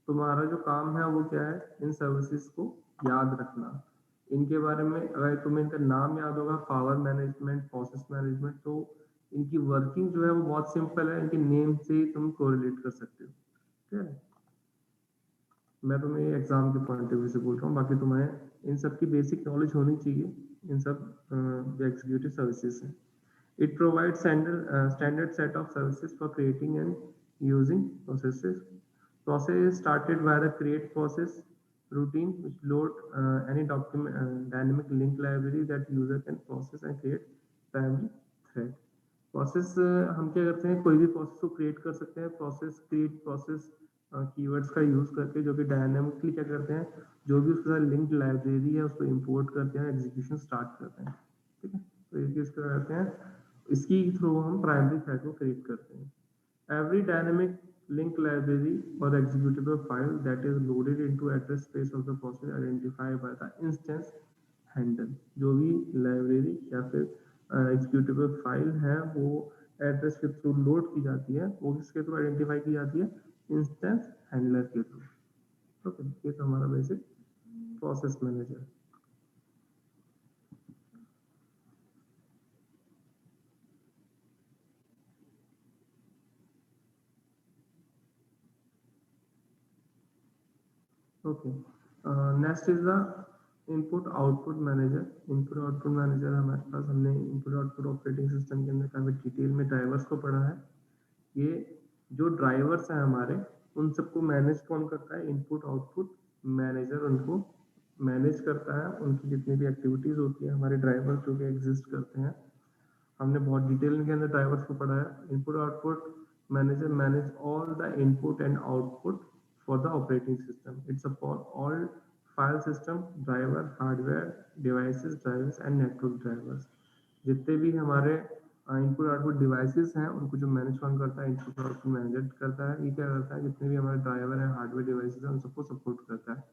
तुम्हारा जो काम है वो क्या है? इन सर्विसेज को याद रखना। इनके बारे में अगर तुम्हें इनका नाम याद होगा, पावर मैनेजमेंट, प्रोसेस मैनेजमेंट, तो इनकी वर्किंग जो है वो बहुत सिंपल है, इनके नेम से ही तुम कोरिलेट कर सकते हो। ठीक है, मैं तुम्हें एग्जाम के पॉइंट ऑफ व्यू से बोल रहा हूँ, बाकी तुम्हें इन सब की बेसिक नॉलेज होनी चाहिए, इन सब जो एग्जीक्यूटिव सर्विसेज है। It provide standard set of services for creating and using processes. Process started by the create process routine which load any document dynamic link library that user can process and create primary thread। Process हम क्या करते हैं? कोई भी प्रोसेस को क्रिएट कर सकते हैं, प्रोसेस क्रिएट प्रोसेस कीवर्ड्स का यूज करके, जो कि डायनामिकली क्या करते हैं, जो भी उसके साथ लिंक लाइब्रेरी है उसको इंपोर्ट करते हैं, एग्जीक्यूशन स्टार्ट करते हैं। ठीक है, तो ये चीज क्या करते हैं, इसकी थ्रू हम प्राइमरी थ्रेड को क्रिएट करते हैं। Every dynamic link library or executable file that is loaded into address space of the process identified by the instance handle। जो भी लाइब्रेरी या फिर एग्जीक्यूटिबल फाइल है वो एड्रेस के थ्रू लोड की जाती है, वो किसके थ्रू आइडेंटिफाई की जाती है? इंस्टेंस हैंडलर के थ्रू। ओके, ये तो हमारा basic process manager. Okay, next is the input output manager. Input output manager हमारे पास, हमने इनपुट आउटपुट ऑपरेटिंग सिस्टम के अंदर काफी डिटेल में ड्राइवर्स को पढ़ा है। ये जो ड्राइवर्स हैं हमारे, उन सबको मैनेज कौन करता है? इनपुट आउटपुट मैनेजर उनको मैनेज करता है। उनकी जितनी भी एक्टिविटीज होती है, हमारे ड्राइवर्स जो कि एग्जिस्ट करते हैं, हमने बहुत डिटेल के अंदर ड्राइवर्स को पढ़ा है। Input output manager manage all the input and output for the operating system. It's upon all file system, driver, hardware, devices, drivers and network drivers. जितने भी हमारे इनपुट आउटपुट डिवाइसेस हैं उनको जो मैनेज कौन करता है? इनपुट आउटपुट मैनेजर करता है। ये क्या करता है? जितने भी हमारे ड्राइवर हैं, हार्डवेयर डिवाइसेस हैं, उन सबको सपोर्ट करता है।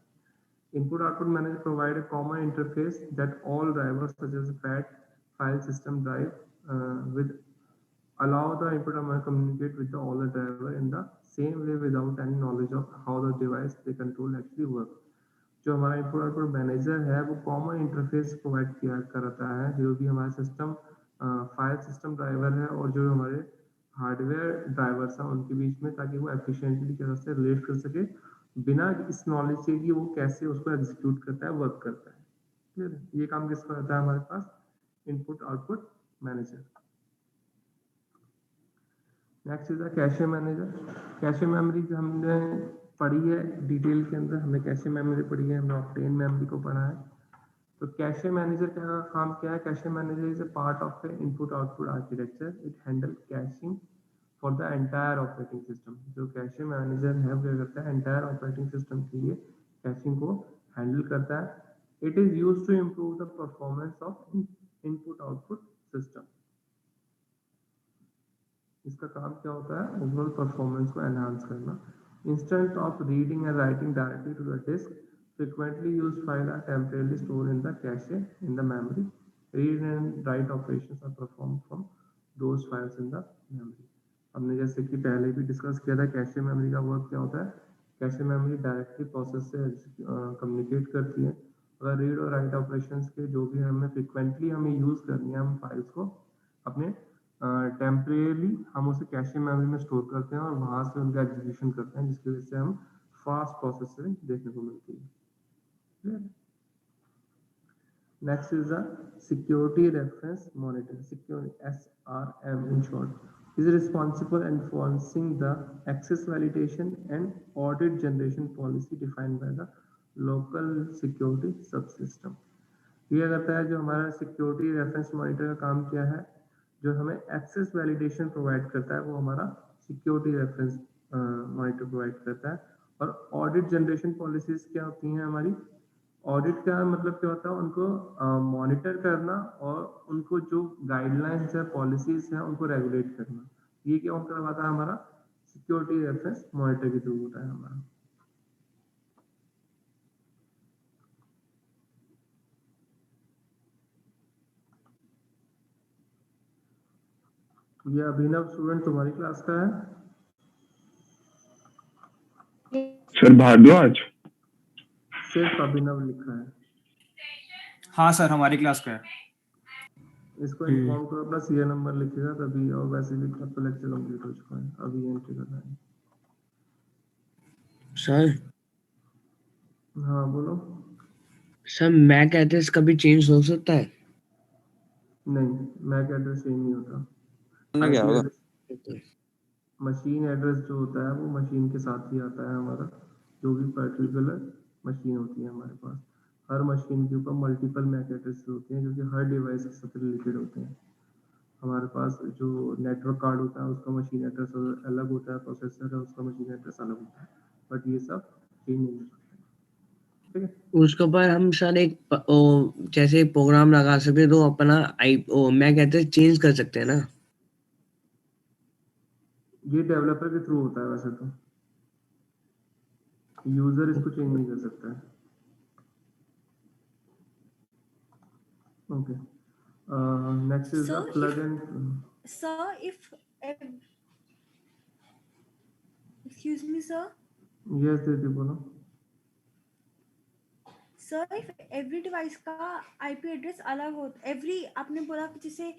Input output manager provide a common interface that all drivers such as PAD, file system drive with allow the input manager communicate with all the driver in the same way without any knowledge of how the device they control actually work। जो हमारा इनपुट आउटपुट मैनेजर है वो कॉमन इंटरफेस प्रोवाइड किया करता है, जो भी हमारा सिस्टम फाइल सिस्टम ड्राइवर है और जो हमारे हार्डवेयर ड्राइवर्स हैं उनके बीच में, ताकि वो एफिशिएंटली तरह से रिलेट कर सके बिना इस नॉलेज से कि वो कैसे उसको एग्जीक्यूट करता है, वर्क करता है। क्लियर है? ये काम किसका रहता है हमारे पास? Input output manager. Next is the cache manager. Cache memory हमने पढ़ी है डिटेल के अंदर, हमने कैशे मेमोरी पढ़ी है, हमने ऑक्टेन मेमोरी को पढ़ा है। तो कैशे मैनेजर का काम क्या है? Cache manager is a part of the input output architecture. It handle caching for the entire operating system. जो कैशे मैनेजर है वो क्या करता है? एंटायर ऑपरेटिंग सिस्टम के लिए कैशिंग को हैंडल करता है। It is used to improve the performance of input output system. इसका काम क्या होता है? ओवरऑल परफॉर्मेंस को एनहांस करना। Instant of reading and writing directly to the disk, frequently used files are temporarily stored in the cache in the memory. Read and write operations are performed from those files in the memory। हमने जैसे कि पहले भी डिस्कस किया था, कैशे मेमोरी का वर्क क्या होता है? कैशे मेमोरी डायरेक्टली प्रोसेस से कम्युनिकेट करती है। अगर रीड और राइट ऑपरेशंस के जो भी हमें फ्रिक्वेंटली हमें यूज़ करनी है, हम फाइल्स को अपने टेम्परेली हम उसे कैशे मेमोरी में स्टोर करते हैं और वहाँ से उनका एग्जीक्यूशन करते हैं, जिसकी वजह से हम फास्ट प्रोसेसिंग देखने को मिलती है। Clear? Next is the Security Reference Monitor, security SRM in short, is responsible enforcing the access validation and audit generation policy defined by the local security subsystem. ये करता है जो हमारा सिक्योरिटी रेफरेंस मॉनिटर का काम क्या है, जो हमें एक्सेस वैलिडेशन प्रोवाइड करता है, वो हमारा सिक्योरिटी रेफरेंस मॉनिटर प्रोवाइड करता है। और ऑडिट जनरेशन पॉलिसीज क्या होती हैं हमारी, ऑडिट का मतलब क्या होता है, उनको मॉनिटर करना और उनको जो गाइडलाइंस है, पॉलिसीज हैं, उनको रेगुलेट करना। ये क्या करवाता है हमारा सिक्योरिटी रेफरेंस मॉनिटर के थ्रू होता है हमारा। ये अभिनव स्टूडेंट तुम्हारी क्लास का है? सर भारद्वाज। सिर्फ अभिनव लिखा है। हाँ सर, हमारी क्लास का है। इसको इन्फॉर्म करो, अपना सीरियल नंबर लिखेगा तभी, और वैसे भी अब तो लेक्चर कंप्लीट हो चुका है, अभी एंट्री करना है। सर हाँ बोलो। सर मैक एड्रेस कभी चेंज हो सकता है? नहीं, मैक एड्रेस चेंज नहीं होता। क्या होगा? मशीन एड्रेस जो होता है वो मशीन के साथ ही आता है हमारा, जो भी पर्टिकुलर मशीन होती है हमारे पास। हर मशीन के ऊपर मल्टीपल मैक एड्रेस होते हैं, जो कि हर डिवाइस के साथ रिलेटेड होते हैं। हमारे पास जो नेटवर्क कार्ड होता है उसका मशीन एड्रेस अलग होता है, प्रोसेसर है उसका मशीन एड्रेस अलग होता है, बट ये सब चेंज नहीं हो सकता। ठीक है, उसके ऊपर हम सर जैसे प्रोग्राम लगा सकते तो अपना मैक एड्रेस चेंज कर सकते हैं ना? ये डेवलपर के थ्रू होता है, वैसे तो यूजर इसको चेंज नहीं कर सकता है। Okay, next is the plugin. Sir, excuse me, sir. Yes दीदी बोलो। Sir, if every device का IP एड्रेस अलग होता, आपने बोला कि जैसे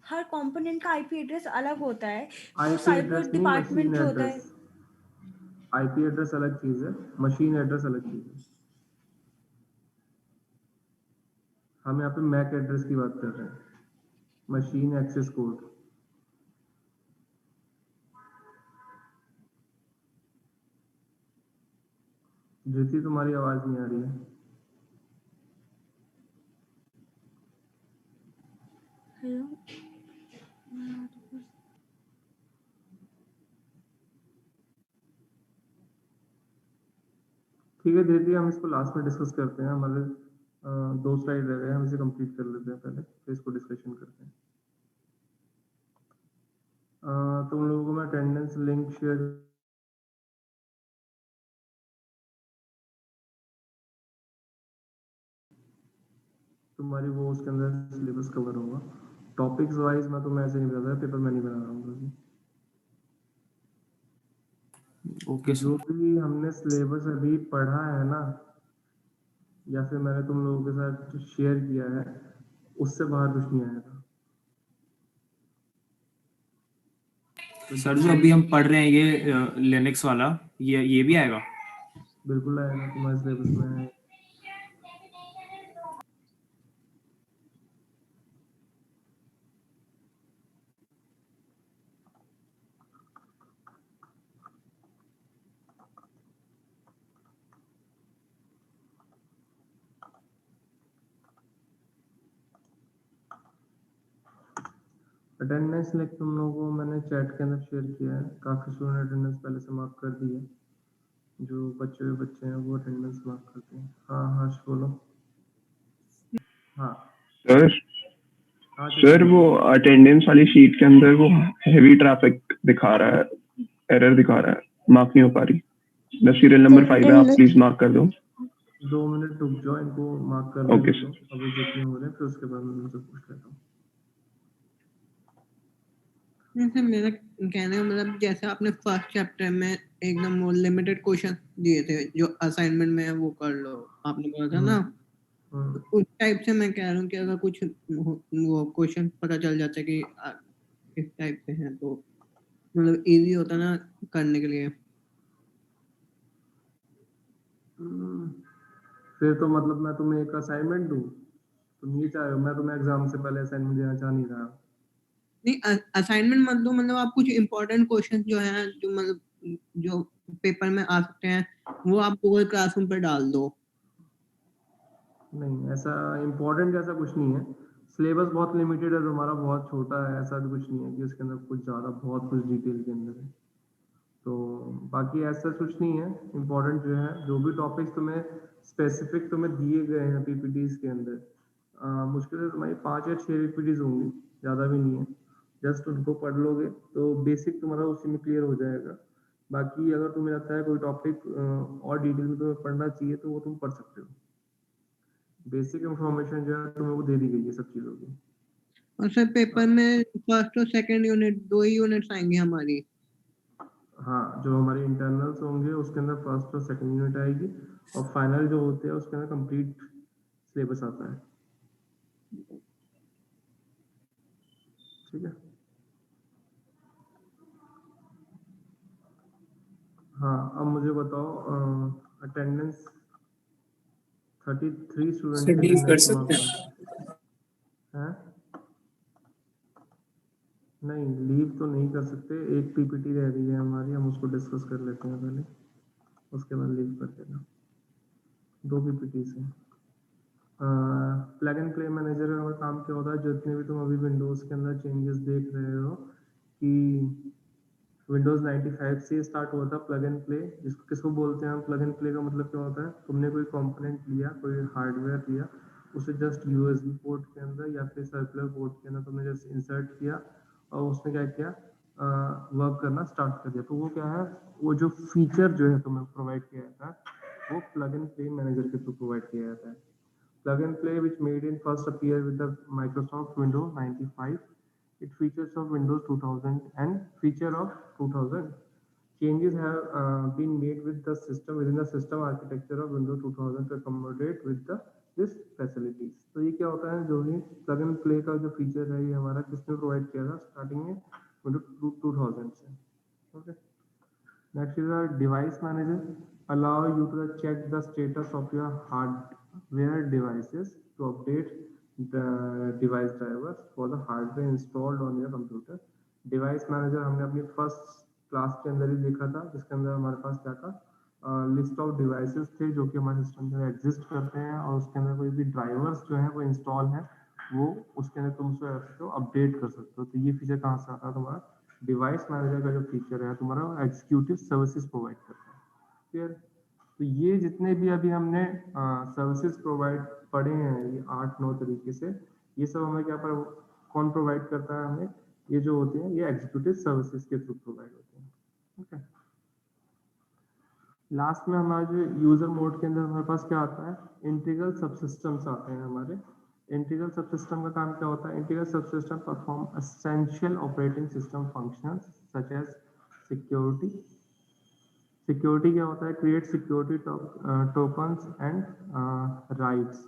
हर कंपोनेंट का IP एड्रेस अलग होता है, तो साइबर डिपार्टमेंट जो होता है। IP एड्रेस अलग चीज है, मशीन एड्रेस अलग चीज है। हम यहाँ पे मैक एड्रेस की बात कर रहे हैं, मशीन एक्सेस कोड। ज्योति तुम्हारी आवाज नहीं आ रही है। हेलो, ठीक है दीदी, हम इसको लास्ट में डिस्कस करते हैं। हमारे 2 स्लाइड रह गए, हम इसे कंप्लीट कर लेते हैं पहले, फिर इसको डिस्कशन करते हैं। तुम लोगों को मैं अटेंडेंस लिंक शेयर, तुम्हारी वो उसके अंदर सिलेबस कवर होगा। टॉपिक्स वाइज मैं तुम्हें ऐसे नहीं बता रहा, पेपर मैं नहीं बना रहा हूँ अभी। ओके जो भी हमने सिलेबस अभी पढ़ा है ना, या फिर मैंने तुम लोगों के साथ शेयर किया है, उससे बाहर कुछ नहीं आया था। सर, जो अभी हम पढ़ रहे हैं ये लिनक्स वाला, ये भी आएगा? बिल्कुल आएगा, तुम्हारे सिलेबस में है। अटेंडेंस लिंक तुम लोगों को मैंने चैट के अंदर शेयर किया है। काफी स्टूडेंट अटेंडेंस पहले से मार्क कर दी है, जो बच्चे हैं वो अटेंडेंस मार्क करते हैं। हाँ हर्ष बोलो। हाँ सर हाँ सर वो अटेंडेंस वाली शीट के अंदर वो हैवी ट्रैफिक दिखा रहा है, एरर दिखा रहा है, मार्क नहीं हो पा रही। द सीरियल नंबर 5 है, आप प्लीज मार्क कर दो। 2 मिनट रुक जाओ, इनको मार्क कर ओके लेने दो, अभी जितने हो रहे हैं, फिर उसके बाद मैं उनसे पूछ लेता हूँ। जैसे मेरा कहने का मतलब जैसे आपने फर्स्ट चैप्टर में एकदम वो लिमिटेड क्वेश्चन दिए थे जो असाइनमेंट में है वो कर लो आपने बोला था ना, तो उस टाइप से मैं कह रहा हूँ कि अगर कुछ वो क्वेश्चन पता चल जाता है कि किस टाइप से हैं तो मतलब इजी होता ना करने के लिए। फिर तो मतलब मैं तुम्हें एक असाइनमेंट दूं, तुम ये चाह रहे हो? मैं तुम्हें एग्जाम से पहले असाइनमेंट देना चाह नहीं रहा। नहीं असाइनमेंट मत दो, मतलब आप कुछ इंपॉर्टेंट क्वेश्चन जो है जो मतलब जो पेपर में आ सकते हैं वो आप गूगल क्लासरूम पर डाल दो। नहीं, ऐसा इम्पोर्टेंट ऐसा कुछ नहीं है। सिलेबस बहुत लिमिटेड है तुम्हारा, बहुत छोटा है, ऐसा भी कुछ नहीं है कि उसके अंदर कुछ ज़्यादा बहुत कुछ डिटेल के अंदर है। तो बाकी ऐसा कुछ नहीं है। इम्पोर्टेंट जो है, जो भी टॉपिक्स तुम्हें स्पेसिफिक तुम्हें दिए गए हैं पीपीटीज के अंदर, मुश्किल से तुम्हारी 5 या 6 पीपीटीज होंगी, ज़्यादा भी नहीं है। जस्ट उनको पढ़ लोगे तो बेसिक तुम्हारा उसी में क्लियर हो जाएगा। बाकी अगर तुम्हें लगता है कोई टॉपिक और डिटेल में तुम्हें पढ़ना चाहिए तो वो तुम पढ़ सकते हो। बेसिक इंफॉर्मेशन जो है तुम्हें वो दे दी गई है सब चीज़ों की। और सर पेपर में फर्स्ट और सेकंड यूनिट 2 ही यूनिट्स आएंगी हमारी। हाँ, जो हमारे इंटरनल्स होंगे उसके अंदर फर्स्ट और सेकंड यूनिट आएगी, और फाइनल जो होते हैं उसके अंदर कंप्लीट सिलेबस आता है। ठीक है। हाँ, अब मुझे बताओ, अटेंडेंस 33 स्टूडेंट सर की लीव कर अटेंडेंस वहाँ सकते पर हैं। है। नहीं, लीव तो नहीं कर सकते। एक पीपीटी रह रही है हमारी, हम उसको डिस्कस कर लेते हैं पहले, उसके बाद लीव कर देना। 2 पीपीटी से प्लग एंड प्ले मैनेजर का काम क्या होता है? जितने भी तुम अभी विंडोज़ के अंदर चेंजेस देख रहे हो कि विंडोज़ 95 से स्टार्ट हुआ था प्लग एंड प्ले। जिसको किसको बोलते हैं हम? प्लग एंड प्ले का मतलब क्या होता है? तुमने कोई कंपोनेंट लिया, कोई हार्डवेयर लिया, उसे जस्ट यूएसबी पोर्ट के अंदर या फिर सर्कुलर पोर्ट के अंदर तुमने जस्ट इंसर्ट किया और उसने क्या किया, वर्क करना स्टार्ट कर दिया। तो वो क्या है, वो जो फीचर जो है तुम्हें प्रोवाइड किया जाता है वो प्लग एंड प्ले मैनेजर के थ्रू प्रोवाइड किया जाता है। Plug and play, which made in first appear with the Microsoft Windows 95. It features of Windows 2000 and feature of 2000. Changes have been made with the system within the system architecture of Windows 2000 to accommodate with the this facilities. तो ये क्या होता है, जो भी plug and play का जो फीचर है ये हमारा किसने प्रोवाइड किया था स्टार्टिंग में? Windows 2000 से। Okay. Next is our device manager. Allow you to check the status of your hardware devices to update the device drivers for the hardware installed on your computer. Device manager हमने अपनी फर्स्ट क्लास के अंदर ही देखा था, जिसके अंदर हमारे पास क्या था, लिस्ट ऑफ डिवाइसेस थे जो कि हमारे सिस्टम में एग्जिस्ट करते हैं, और उसके अंदर कोई भी ड्राइवर्स जो है वो इंस्टॉल है, वो उसके अंदर तुम उसको अपडेट कर सकते हो। तो ये फीचर कहाँ से आता है तुम्हारा? डिवाइस मैनेजर का जो फीचर है तुम्हारा एग्जीक्यूटिव सर्विसेज प्रोवाइड करता है। क्लियर? तो ये जितने भी अभी हमने सर्विसेज प्रोवाइड पढ़े हैं, ये 8-9 तरीके से, ये सब हमें क्या पर कौन प्रोवाइड करता है हमें? ये जो होते हैं ये एग्जीक्यूटिव सर्विसेज के थ्रू प्रोवाइड होते हैं। ओके। लास्ट में हमारा जो यूजर मोड के अंदर हमारे पास क्या आता है? इंटीग्रल सबसिस्टम्स आते हैं हमारे। इंटीग्रल सबसिस्टम का काम क्या होता है? Integral subsystem perform essential operating system functions such as security. Security क्या होता है? Create security tokens and rights.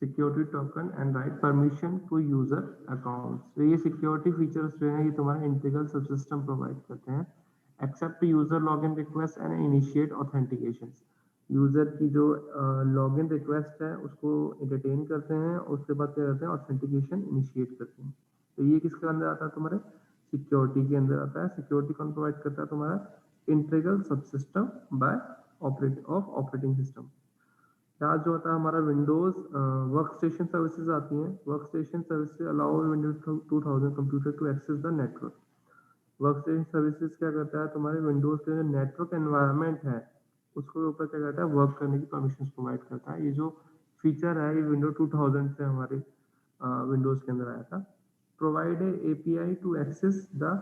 Security token and right permission to user accounts. तो ये सिक्योरिटी फीचर्स जो है ये तुम्हारे इंटीग्रल सबसिस्टम प्रोवाइड करते हैं। Accept user login request and initiate authentication. User की जो लॉगिन रिक्वेस्ट है उसको एंटरटेन करते हैं, उसके बाद क्या करते हैं? ऑथेंटिकेशन इनिशिएट करते हैं। तो ये किसके अंदर आता है? तुम्हारे सिक्योरिटी के अंदर आता है। सिक्योरिटी कौन प्रोवाइड करता है? तुम्हारा integral subsystem bye operating system. Last जो होता है हमारा विंडोज वर्क स्टेशन सर्विसेज आती हैं। Work station services allow Windows 2000 computer to access the network. Work station services क्या करता है? तुम्हारे विंडोज के जो नेटवर्क एनवायरनमेंट है उसको ऊपर क्या करता है? वर्क करने की परमिशन प्रोवाइड करता है। ये जो फीचर है ये विंडोज 2000 से हमारे विंडोज के अंदर आया था। Provide API to access the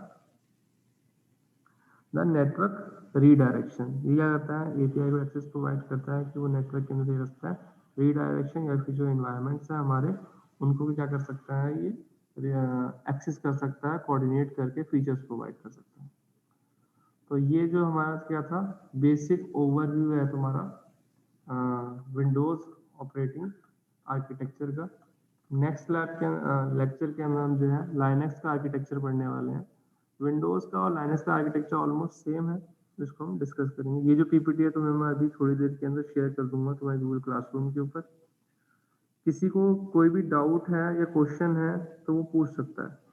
network redirection. ये क्या करता है? एपीआई को एक्सेस प्रोवाइड करता है कि वो नेटवर्क के अंदर दे सकता है रीडायरेक्शन, या फिर जो एनवायरनमेंट्स है हमारे उनको भी क्या कर सकता है? ये एक्सेस कर सकता है, कोऑर्डिनेट करके फीचर्स प्रोवाइड कर सकता है। तो ये जो हमारा क्या था, बेसिक ओवरव्यू है तुम्हारा विंडोज ऑपरेटिंग आर्किटेक्चर का। नेक्स्ट लेक्चर के अंदर हम जो है लाइनक्स का आर्किटेक्चर पढ़ने वाले हैं। विंडोज का और लाइनक्स का आर्किटेक्चर ऑलमोस्ट सेम है, जिसको हम डिस्कस करेंगे। ये जो पीपीटी है तुम्हें मैं अभी थोड़ी देर के अंदर शेयर कर दूंगा तुम्हारे गूगल क्लासरूम के ऊपर। किसी को कोई भी डाउट है या क्वेश्चन है तो वो पूछ सकता है।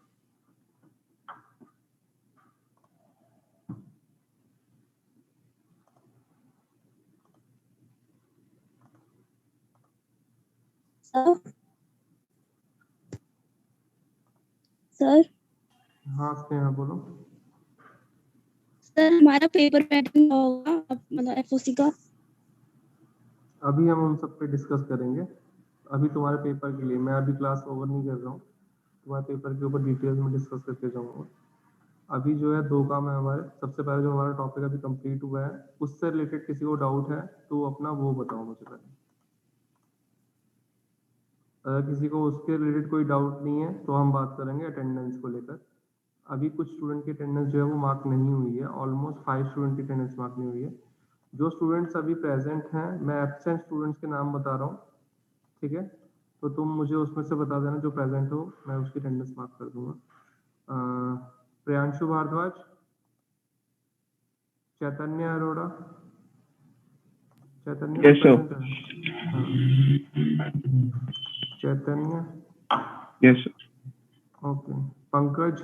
सर हाँ स्नेहा बोलो। सर हमारा पेपर पैटर्न होगा मतलब एफओसी का। अभी हम उन सब पे डिस्कस करेंगे। अभी तुम्हारे पेपर के लिए मैं अभी क्लास ओवर नहीं कर रहा हूँ, तुम्हारे पेपर के ऊपर डिटेल्स में डिस्कस करके जाऊँगा। अभी जो है दो काम है हमारे। सबसे पहले जो हमारा टॉपिक अभी कंप्लीट हुआ है उससे रिलेटेड किसी को डाउट है तो अपना वो बताओ मुझे पहले। अगर किसी को उसके रिलेटेड कोई डाउट नहीं है तो हम बात करेंगे अटेंडेंस को लेकर। अभी कुछ स्टूडेंट की अटेंडेंस जो है वो मार्क नहीं हुई है, ऑलमोस्ट 5 स्टूडेंट की अटेंडेंस मार्क नहीं हुई है। जो स्टूडेंट्स अभी प्रेजेंट हैं, मैं एब्सेंट स्टूडेंट्स के नाम बता रहा हूँ, ठीक है? तो तुम मुझे उसमें से बता देना जो प्रेजेंट हो, मैं उसकी अटेंडेंस मार्क कर दूंगा। प्रियांशु भारद्वाज, चैतन्य अरोड़ा, चैतन्य Yes, sir. present है? हाँ। चैतन्य, Yes, sir. ओके। पंकज,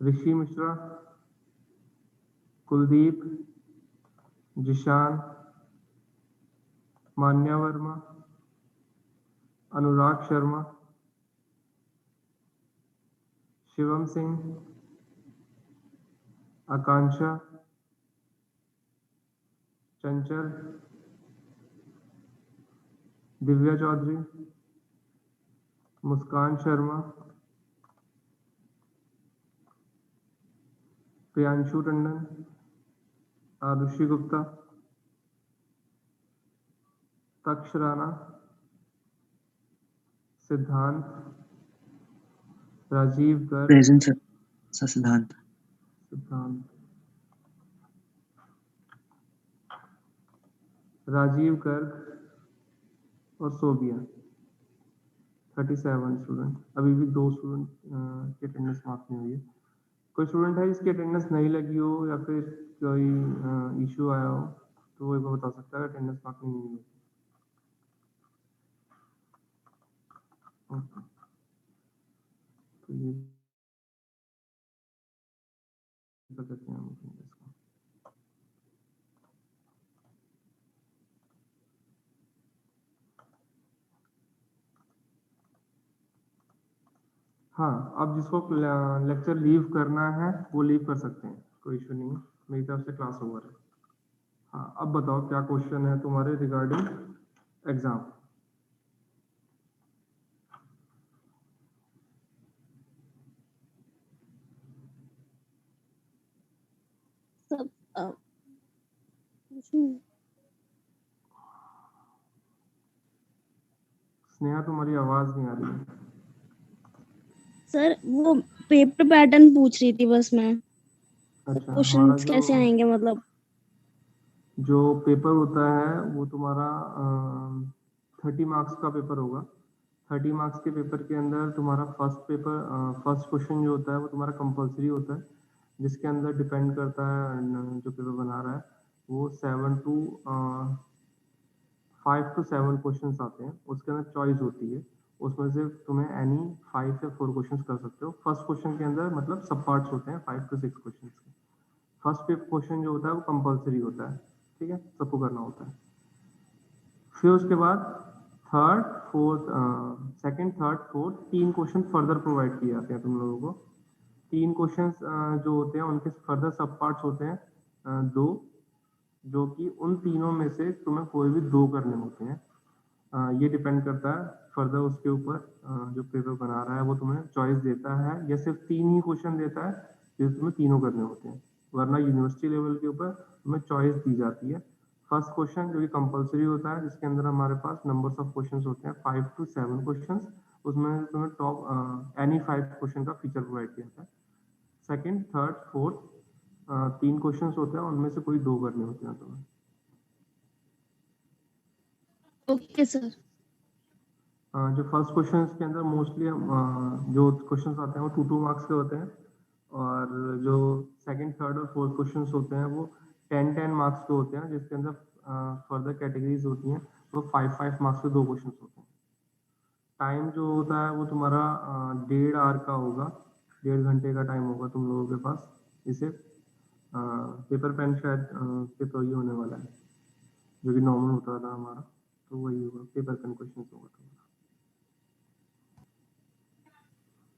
ऋषि मिश्रा, कुलदीप, जिशान, मान्या वर्मा, अनुराग शर्मा, शिवम सिंह, आकांक्षा, चंचल, दिव्या चौधरी, मुस्कान शर्मा, प्रियांशु टंडन, आरुषि गुप्ता, तक्ष राणा, सिद्धांत, राजीव गर्ग, प्रेजेंट सर सिद्धांत। राजीव गर्ग और सोबिया। 37 स्टूडेंट। अभी भी 2 स्टूडेंट की अटेंडेंस मार्क नहीं हुई है। कोई स्टूडेंट है जिसकी अटेंडेंस नहीं लगी हो या फिर कोई इशू आया हो तो वो एक बार बता सकता है अटेंडेंस मार्क नहीं हुई है। ओके, तो ये कर सकते हैं हम attendance को। हाँ, अब जिसको लेक्चर लीव करना है वो लीव कर सकते हैं, कोई इशू नहीं है। मेरी तरफ से क्लास ओवर है। हाँ, अब बताओ क्या क्वेश्चन है तुम्हारे रिगार्डिंग एग्जाम। सब स्नेहा तुम्हारी आवाज नहीं आ रही है। सर वो पेपर पैटर्न पूछ रही थी बस मैं। अच्छा, क्वेश्चंस कैसे आएंगे मतलब? जो पेपर होता है वो तुम्हारा 30 मार्क्स का पेपर होगा। 30 मार्क्स के पेपर के अंदर तुम्हारा फर्स्ट क्वेश्चन जो होता है वो तुम्हारा कंपलसरी होता है, जिसके अंदर डिपेंड करता है जो पेपर बना रहा है वो 5 to 7 क्वेश्चंस आते हैं। उसके अंदर चॉइस होती है, उसमें से तुम्हें एनी 5 या 4 क्वेश्चंस कर सकते हो। फर्स्ट क्वेश्चन के अंदर मतलब सब पार्ट्स होते हैं 5 to 6 क्वेश्चंस के। फर्स्ट क्वेश्चन जो होता है वो कंपलसरी होता है, ठीक है, सबको करना होता है। फिर उसके बाद second, third, fourth 3 question further provide किए जाते हैं तुम लोगों को। 3 क्वेश्चंस जो होते हैं उनके फर्दर सब पार्ट्स होते हैं 2, जो कि उन तीनों में से तुम्हें कोई भी 2 करने होते हैं। ये डिपेंड करता है फर्दर उसके ऊपर जो पेपर बना रहा है वो तुम्हें चॉइस देता है या सिर्फ 3 ही क्वेश्चन देता है जो तुम्हें तीनों करने होते हैं। वरना यूनिवर्सिटी लेवल के ऊपर तुम्हें चॉइस दी जाती है फर्स्ट क्वेश्चन जो कि कंपलसरी होता है, जिसके अंदर हमारे पास नंबर्स ऑफ क्वेश्चंस होते हैं 5 to 7 क्वेश्चंस, उसमें तुम्हें टॉप एनी 5 क्वेश्चन का फीचर प्रोवाइड किया जाता है। सेकंड, थर्ड, फोर्थ 3 क्वेश्चंस होते हैं, उनमें से कोई 2 करने होते हैं तुम्हें। Okay sir. जो फर्स्ट क्वेश्चन के अंदर मोस्टली जो क्वेश्चंस आते हैं वो 2 मार्क्स के होते हैं, और जो सेकंड, थर्ड और फोर्थ क्वेश्चंस होते हैं वो 10 मार्क्स के होते हैं, जिसके अंदर फर्दर कैटेगरीज होती हैं तो 5 मार्क्स के 2 क्वेश्चंस होते हैं। टाइम जो होता है वो तुम्हारा 1.5 आवर का होगा, 1.5 घंटे का टाइम होगा तुम लोगों के पास। इसे पेपर पेन शायद पेपर ये होने वाला है, जो कि नॉर्मल होता था हमारा, तो वही होगा, पेपर पेन क्वेश्चन होगा तुम्हारा।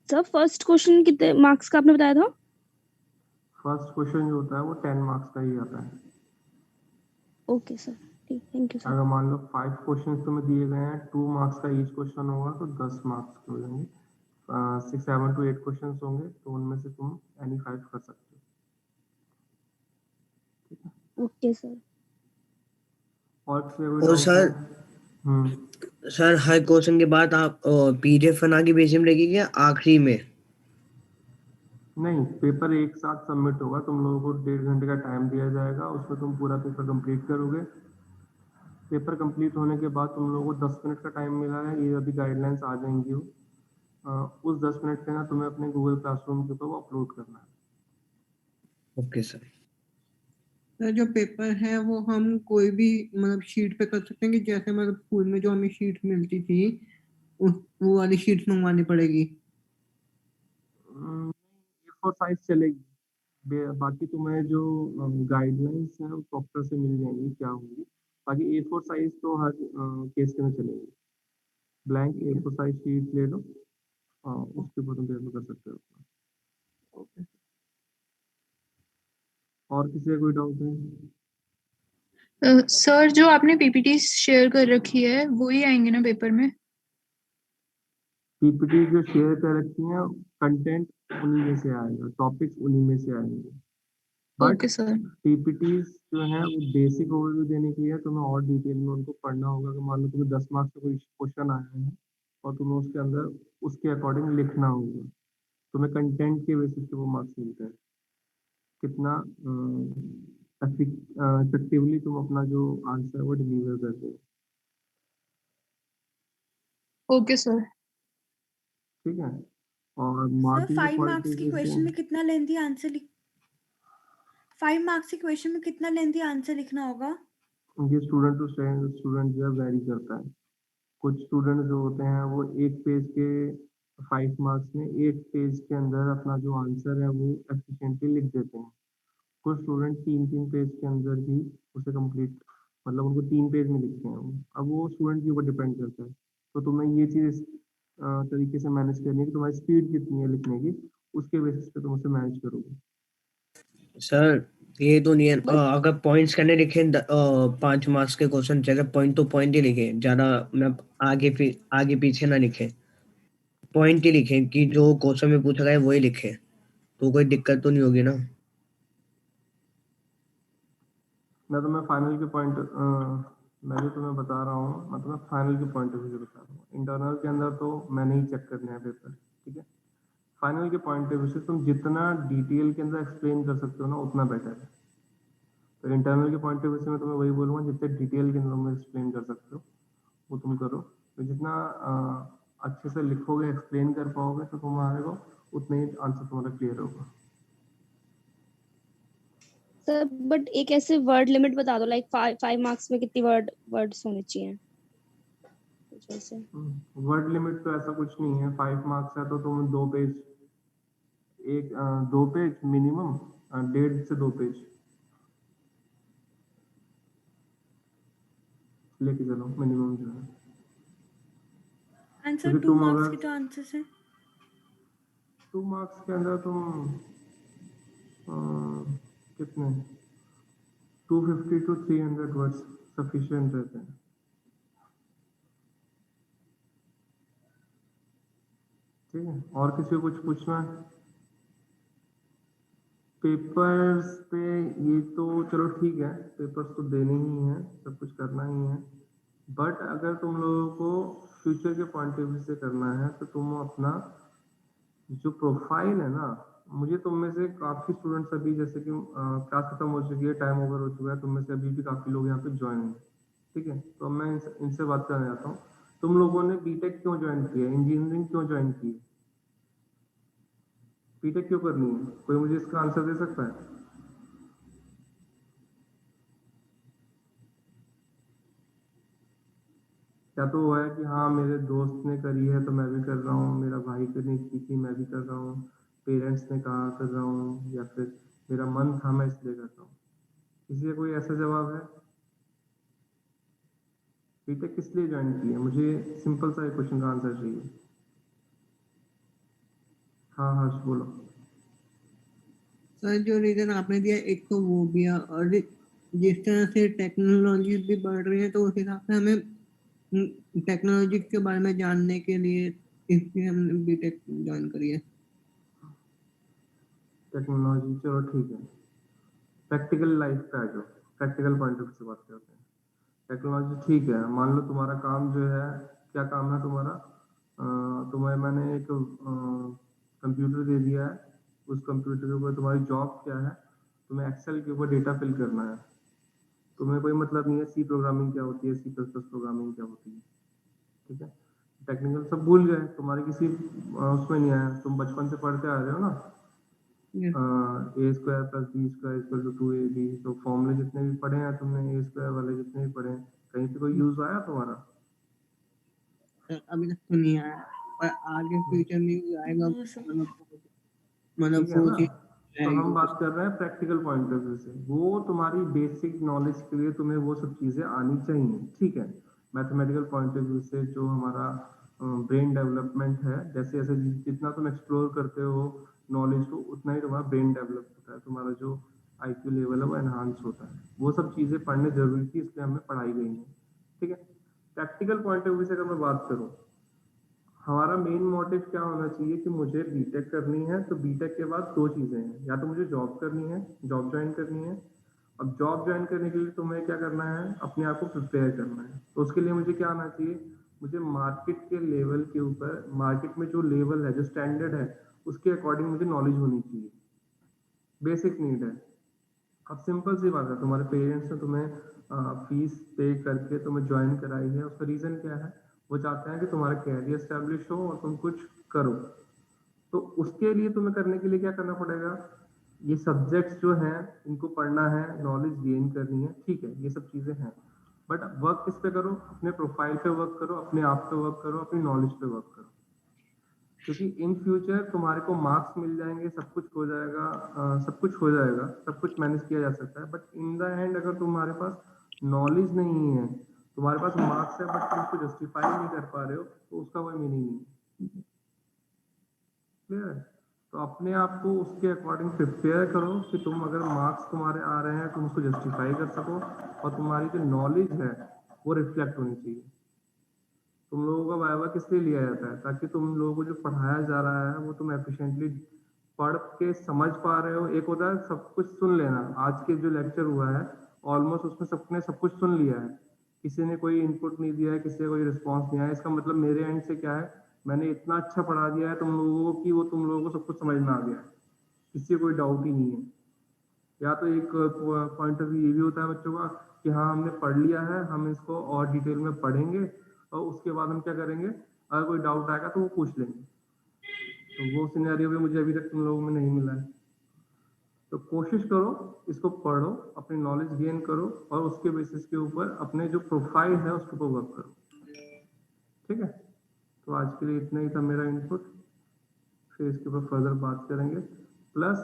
सर फर्स्ट क्वेश्चन कितने मार्क्स का आपने बताया था? फर्स्ट क्वेश्चन जो होता है वो 10 मार्क्स का ही आता है। ओके सर, ठीक, थैंक यू सर। अगर मान लो 5 क्वेश्चन तुम्हें दिए गए हैं, 2 मार्क्स का ईच क्वेश्चन होगा, तो 10 मार्क्स के हो जाएंगे। 6, 7 to 8 क्वेश्चन होंगे, तो उनमें से तुम एनी 5 कर सकते हो। ठीक है, ओके सर। और किसी कोई और डाउट है? सर सर हर क्वेश्चन के बाद आप पीडीएफ बना के भेजने में लगेगी या आखिरी में? नहीं, पेपर एक साथ सबमिट होगा, तुम लोगों को 1.5 घंटे का टाइम दिया जाएगा, उसमें तुम पूरा पेपर कंप्लीट करोगे। पेपर कंप्लीट होने के बाद तुम लोगों को 10 मिनट का टाइम मिला है, ये अभी गाइडलाइंस आ जाएंगी वो। उस 10 मिनट के ना तुम्हें अपने गूगल क्लासरूम के ऊपर वो अपलोड करना है। Okay sir. सर जो पेपर है वो हम कोई भी मतलब शीट पे कर सकते हैं कि जैसे मतलब स्कूल में जो हमें शीट मिलती थी वो वाली शीट मंगवानी पड़ेगी? A4 साइज चलेगी, बाकी तुम्हें जो गाइडलाइंस है वो प्रॉपर से मिल जाएंगी क्या होंगी। बाकी A4 साइज तो हर केस में चलेगी। ब्लैंक A4 साइज शीट ले लो, उसके ऊपर तुम पेपर कर सकते हो। ओके, और किसी का कोई डाउट है? सर जो आपने पीपीटी शेयर कर रखी है वही आएंगे ना पेपर में? पीपीटी जो शेयर कर रखी है, कंटेंट उन्हीं में से आएगा, टॉपिक्स उन्हीं में से आएंगे, बट ओके सर। पीपीटीज जो है वो बेसिक ओवरव्यू देने के लिए तुम्हें और डिटेल में उनको पढ़ना होगा। कि मान लो तुम्हें 10 मार्क्स का कोई क्वेश्चन आया है और तुम्हें उसके अंदर उसके अकॉर्डिंग लिखना होगा, तुम्हें कंटेंट के बेसिस पे वो मार्क्स मिलते हैं। कितना इफेक्टिवली तुम अपना जो आंसर है वो डिलीवर करते हो। Okay sir. ठीक है, और सर मार्किंग के 5 पॉइंट मार्क्स की ऑफ व्यू क्वेश्चन में से कितना लेंथी आंसर 5 मार्क्स के क्वेश्चन में कितना लेंथी आंसर लिखना होगा? ये स्टूडेंट टू स्टूडेंट जो है वेरी करता है। कुछ स्टूडेंट जो होते हैं वो एक पेज के 5 मार्क्स में एक पेज के अंदर अपना जो आंसर है वो एफिशिएंटली लिख देते हैं। कुछ स्टूडेंट 3 पेज के अंदर ही उसे कंप्लीट, मतलब उनको 3 पेज में लिखते हैं वो। अब वो स्टूडेंट के ऊपर डिपेंड करता है। तो तुम्हें ये चीज़ इस तरीके से मैनेज करनी है कि तुम्हारी स्पीड कितनी है लिखने की, उसके बेसिस पे तुम उसे मैनेज करोगे। सर ये तो नहीं है, अगर पॉइंट्स करने लिखे 5 मार्क्स के क्वेश्चन जगह पॉइंट तो पॉइंट ही लिखे, ज्यादा मतलब आगे पीछे ना लिखे, पॉइंट ही लिखे कि जो क्वेश्चन में पूछा गया है वही लिखे, तो कोई दिक्कत तो नहीं होगी ना? मैं तुम्हें फाइनल के पॉइंट मैं जो तुम्हें बता रहा हूँ, मैं तुम्हें फाइनल के पॉइंट ऑफ व्यू से बता रहा हूँ। इंटरनल के अंदर तो मैंने ही चेक करने हैं पेपर, ठीक है। फाइनल के पॉइंट ऑफ व्यू से तुम जितना डिटेल के अंदर एक्सप्लेन कर सकते हो ना, उतना बेटर है। तो इंटरनल के पॉइंट ऑफ व्यू से मैं तुम्हें वही बोलूँगा, जितने डिटेल के अंदर तुम एक्सप्लेन कर सकते हो वो तुम करो। तो जितना अच्छे से लिखोगे, एक्सप्लेन कर पाओगे, तो तुम्हारे को उतना ही आंसर तुम्हारा क्लियर होगा। सर बट एक ऐसे वर्ड लिमिट बता दो, लाइक 5 मार्क्स में कितनी वर्ड्स होने चाहिए कुछ ऐसे। वर्ड लिमिट तो ऐसा कुछ नहीं है। 5 मार्क्स है तो तुम 2 पेज, 2 पेज मिनिमम, 1.5 से 2 पेज लेके चलो मिनिमम जो है। आंसर क्योंकि 2 तुम मार्क्स अगर के जो आंसर्स हैं 2 मार्क्स के अंदर तुम कितने 250 to 300 वर्ड्स सफिशिएंट रहते हैं। ठीक है, और किसी को कुछ पूछना है? पेपर्स पे ये तो चलो ठीक है, पेपर्स तो देने ही हैं, सब कुछ करना ही है, बट अगर तुम लोगों को फ्यूचर के पॉइंट ऑफ व्यू से करना है तो तुम अपना जो प्रोफाइल है ना, मुझे तुम में से काफ़ी स्टूडेंट्स अभी जैसे कि क्लास खत्म हो चुकी है, टाइम ओवर हो चुका है, तुम में से अभी भी काफ़ी लोग यहाँ पे ज्वाइन हैं, ठीक है। तो अब मैं इनसे बात करना चाहता हूँ, तुम लोगों ने बीटेक क्यों ज्वाइन किया है, इंजीनियरिंग क्यों ज्वाइन की है, बीटेक क्यों करनी है, कोई मुझे इसका आंसर दे सकता है? क्या तो वो है कि हाँ मेरे दोस्त ने करी है तो मैं भी कर रहा हूँ, मेरा भाई ने की थी मैं भी कर रहा हूँ, पेरेंट्स ने कहा कर रहा हूँ, या फिर मेरा मन था मैं इसलिए कर रहा हूँ? किसी का कोई ऐसा जवाब है? बीटेक किस लिए ज्वाइन की है? मुझे सिंपल सा एक क्वेश्चन का आंसर चाहिए। हाँ हाँ बोलो। सर जो रीजन आपने दिया एक तो वो भी है, और जिस तरह से टेक्नोलॉजी भी बढ़ रही है तो उस हिसाब से हमें टेक्नोलॉजी के बारे में जानने के लिए इसलिए हमने बीटेक ज्वाइन करी है। टेक्नोलॉजी चलो ठीक है, प्रैक्टिकल लाइफ पे आ जाओ, प्रैक्टिकल पॉइंट ऑफ व्यू से बात करते हैं। टेक्नोलॉजी ठीक है, मान लो तुम्हारा काम जो है, क्या काम है तुम्हारा, तुम्हें मैंने एक कंप्यूटर दे दिया है, उस कंप्यूटर के ऊपर तुम्हारी जॉब क्या है, तुम्हें एक्सेल के ऊपर डेटा फिल करना है, तुम्हें कोई मतलब नहीं है सी प्रोग्रामिंग क्या होती है, सी प्लस प्लस प्रोग्रामिंग क्या होती है, ठीक है। टेक्निकल सब भूल गए, तुम्हारे किसी उसमें नहीं आया, तुम बचपन से पढ़ते आ रहे हो ना, a square plus b square equal to 2ab, तो फॉर्मूले जितने भी पढ़े हैं तुमने, ए स्क्वायर वाले जितने भी पढ़े हैं, कहीं पे कोई यूज आया तुम्हारा? अभी तक तो नहीं आया, पर आगे फ्यूचर में यूज आएगा, मतलब ठीक है वो ना। चीज तो हम आएगी। बात कर रहे हैं प्रैक्टिकल पॉइंट ऑफ व्यू से, वो तुम्हारी बेसिक नॉलेज के लिए तुम्हें वो सब चीजें आनी चाहिए, ठीक है। मैथमेटिकल पॉइंट ऑफ व्यू से जो हमारा ब्रेन डेवलपमेंट है, जैसे जैसे जितना तुम एक्सप्लोर करते हो नॉलेज को, उतना ही तुम्हारा ब्रेन डेवलप होता है, तुम्हारा जो IQ लेवल है वो एनहांस होता है, वो सब चीजें पढ़ने जरूरी थी इसलिए हमें पढ़ाई गई है, ठीक है। प्रैक्टिकल पॉइंट ऑफ व्यू से अगर मैं बात करूँ, हमारा मेन मोटिव क्या होना चाहिए कि मुझे बीटेक करनी है, तो बीटेक के बाद दो चीजें हैं, या तो मुझे जॉब करनी है, जॉब ज्वाइन करनी है। अब जॉब ज्वाइन करने के लिए तुम्हें क्या करना है, अपने आप को प्रिपेयर करना है, तो उसके लिए मुझे क्या आना चाहिए, मुझे मार्केट के लेवल के ऊपर, मार्केट में जो लेवल है, जो स्टैंडर्ड है, उसके अकॉर्डिंग मुझे नॉलेज होनी चाहिए, बेसिक नीड है। अब सिंपल सी बात है, तुम्हारे पेरेंट्स ने तुम्हें फीस पे करके तुम्हें ज्वाइन कराई है, उसका रीजन क्या है, वो चाहते हैं कि तुम्हारा कैरियर स्टैब्लिश हो और तुम कुछ करो, तो उसके लिए तुम्हें करने के लिए क्या करना पड़ेगा, ये सब्जेक्ट्स जो हैं इनको पढ़ना है, नॉलेज गेन करनी है, ठीक है, ये सब चीजें हैं, बट वर्क किस पे करो, अपने प्रोफाइल पे वर्क करो, अपने आप पे वर्क करो, अपनी नॉलेज पे वर्क करो, क्योंकि इन फ्यूचर तुम्हारे को मार्क्स मिल जाएंगे, सब कुछ हो जाएगा, सब कुछ हो जाएगा, सब कुछ मैनेज किया जा सकता है, बट इन द एंड अगर तुम्हारे पास नॉलेज नहीं है, तुम्हारे पास मार्क्स है बट तुम उसको जस्टिफाई नहीं कर पा रहे हो, तो उसका कोई मीनिंग नहीं है, क्लियर है। तो अपने आप को उसके अकॉर्डिंग प्रिपेयर करो कि तुम अगर मार्क्स तुम्हारे आ रहे हैं तुम उसको जस्टिफाई कर सको, और तुम्हारी जो नॉलेज है वो रिफ्लेक्ट होनी चाहिए। तुम लोगों का वाइवा किस लिए लिया जाता है, ताकि तुम लोगों को जो पढ़ाया जा रहा है वो तुम एफिशिएंटली पढ़ के समझ पा रहे हो। एक होता है सब कुछ सुन लेना, आज के जो लेक्चर हुआ है ऑलमोस्ट उसमें सबने सब कुछ सुन लिया है, किसी ने कोई इनपुट नहीं दिया है, किसी का कोई रिस्पॉन्स नहीं आया, इसका मतलब मेरे एंड से क्या है, मैंने इतना अच्छा पढ़ा दिया है तुम लोगों को कि वो तुम लोगों को सब कुछ समझ में आ गया, किसी कोई डाउट ही नहीं है। या तो एक पॉइंट ऑफ व्यू ये भी होता है बच्चों का कि हाँ हमने पढ़ लिया है, हम इसको और डिटेल में पढ़ेंगे और उसके बाद हम क्या करेंगे, अगर कोई डाउट आएगा तो वो पूछ लेंगे, तो वो सिनेरियो भी मुझे अभी तक तुम लोगों में नहीं मिला है। तो कोशिश करो, इसको पढ़ो, अपनी नॉलेज गेन करो और उसके बेसिस के ऊपर अपने जो प्रोफाइल है उसके ऊपर वर्क करो, ठीक है। तो आज के लिए इतना ही था मेरा इनपुट, फिर इसके ऊपर फर्दर बात करेंगे। प्लस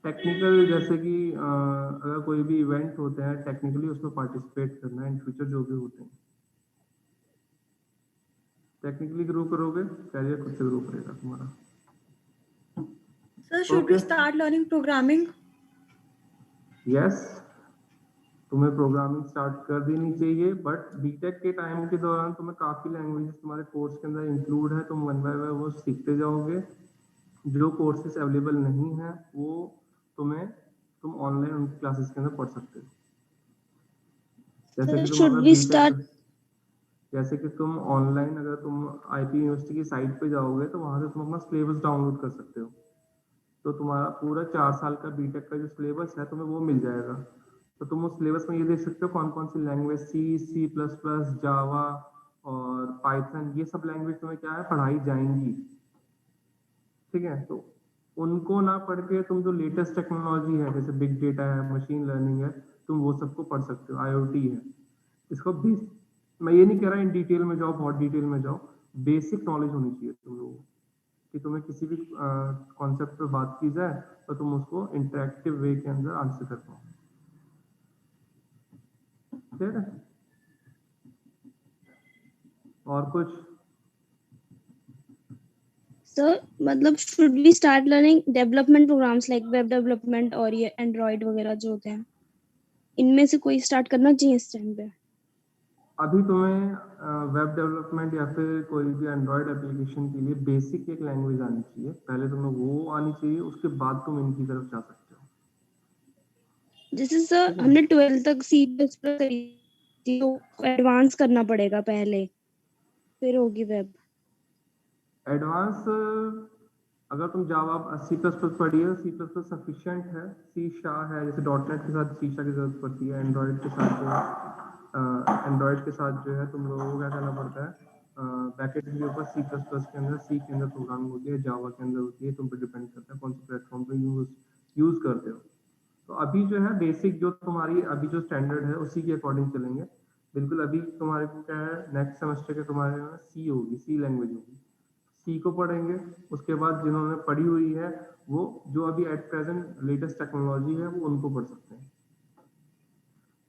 टेक्निकल जैसे कि अगर कोई भी इवेंट होते हैं टेक्निकली उसमें पार्टिसिपेट करना है इन फ्यूचर, जो भी होते हैं टेक्निकली ग्रो करोगे, कैरियर खुद से ग्रो करेगा तुम्हारा। Sir, should we start learning programming? Yes, तुम्हें प्रोग्रामिंग स्टार्ट कर देनी चाहिए, बट बीटेक के टाइम के दौरान तुम्हें काफी लैंग्वेजेस तुम्हारे कोर्स के अंदर इंक्लूड है, तुम वन बाय वन वो सीखते जाओगे। जो कोर्सेज अवेलेबल नहीं है वो तुम ऑनलाइन उनकी क्लासेस के अंदर पढ़ सकते हो। जैसे So कि तुम should अगर we बीटेक, start? जैसे कि तुम ऑनलाइन अगर तुम आईपी यूनिवर्सिटी की साइट पे जाओगे तो वहां से तुम अपना सिलेबस डाउनलोड कर सकते हो। तो तुम्हारा पूरा 4 साल का बीटेक का जो सिलेबस है तुम्हें वो मिल जाएगा। तो तुम उस सिलेबस में ये देख सकते हो कौन कौन सी लैंग्वेज, सी प्लस प्लस, जावा और पाइथन, ये सब लैंग्वेज तुम्हें क्या है पढ़ाई जाएंगी। ठीक है, तो उनको ना पढ़ के तुम जो लेटेस्ट टेक्नोलॉजी है जैसे बिग डेटा है, मशीन लर्निंग है, तुम वो सबको पढ़ सकते हो। आईओटी है, इसको भी मैं ये नहीं कह रहा इन डिटेल में जाओ, बहुत डिटेल में जाओ, बेसिक नॉलेज होनी चाहिए तुम लोगों को कि तुम्हें किसी भी कॉन्सेप्ट पे बात की जाए तो तुम उसको इंटरेक्टिव वे के अंदर आंसर कर पाओ। ठीक है, और कुछ? Sir, मतलब should we start learning development programs like web development और ये Android वगैरह जो होते हैं, इनमें से कोई स्टार्ट करना चाहिए इस टाइम पे? अभी तुम्हें वेब डेवलपमेंट या फिर कोई भी एंड्रॉयड एप्लीकेशन के लिए बेसिक एक लैंग्वेज आनी चाहिए, पहले तुम्हें वो आनी चाहिए, उसके बाद तुम इनकी तरफ जा सकते हो। जैसे सर हमने 12th तक C++ करी थी, तो एडवांस करना पड़ेगा पहले, फिर होगी वेब। एडवांस अगर तुम जावा सी प्लस प्लस पढ़ी है, सी प्लस प्लस सफिशियंट है। सी शाह है, जैसे डॉटनेट के साथ सी शाह की जरूरत पड़ती है। एंड्रॉयड के साथ जो है, एंड्रॉयड के साथ जो है तुम लोगों को क्या करना पड़ता है, बैकेंड के ऊपर सी प्लस प्लस के अंदर, सी के अंदर प्रोग्रामिंग होती है, जावा के अंदर होती है, तुम पे डिपेंड करता है कौन से प्लेटफॉर्म पे यूज करते हो। तो अभी जो है बेसिक जो तुम्हारी अभी जो स्टैंडर्ड है उसी के अकॉर्डिंग चलेंगे। बिल्कुल अभी तुम्हारे को क्या है, नेक्स्ट सेमेस्टर के तुम्हारे सी होगी, सी लैंग्वेज होगी, सी को पढ़ेंगे। उसके बाद जिन्होंने पढ़ी हुई है वो जो अभी एट प्रेजेंट लेटेस्ट टेक्नोलॉजी है वो उनको पढ़ सकते हैं।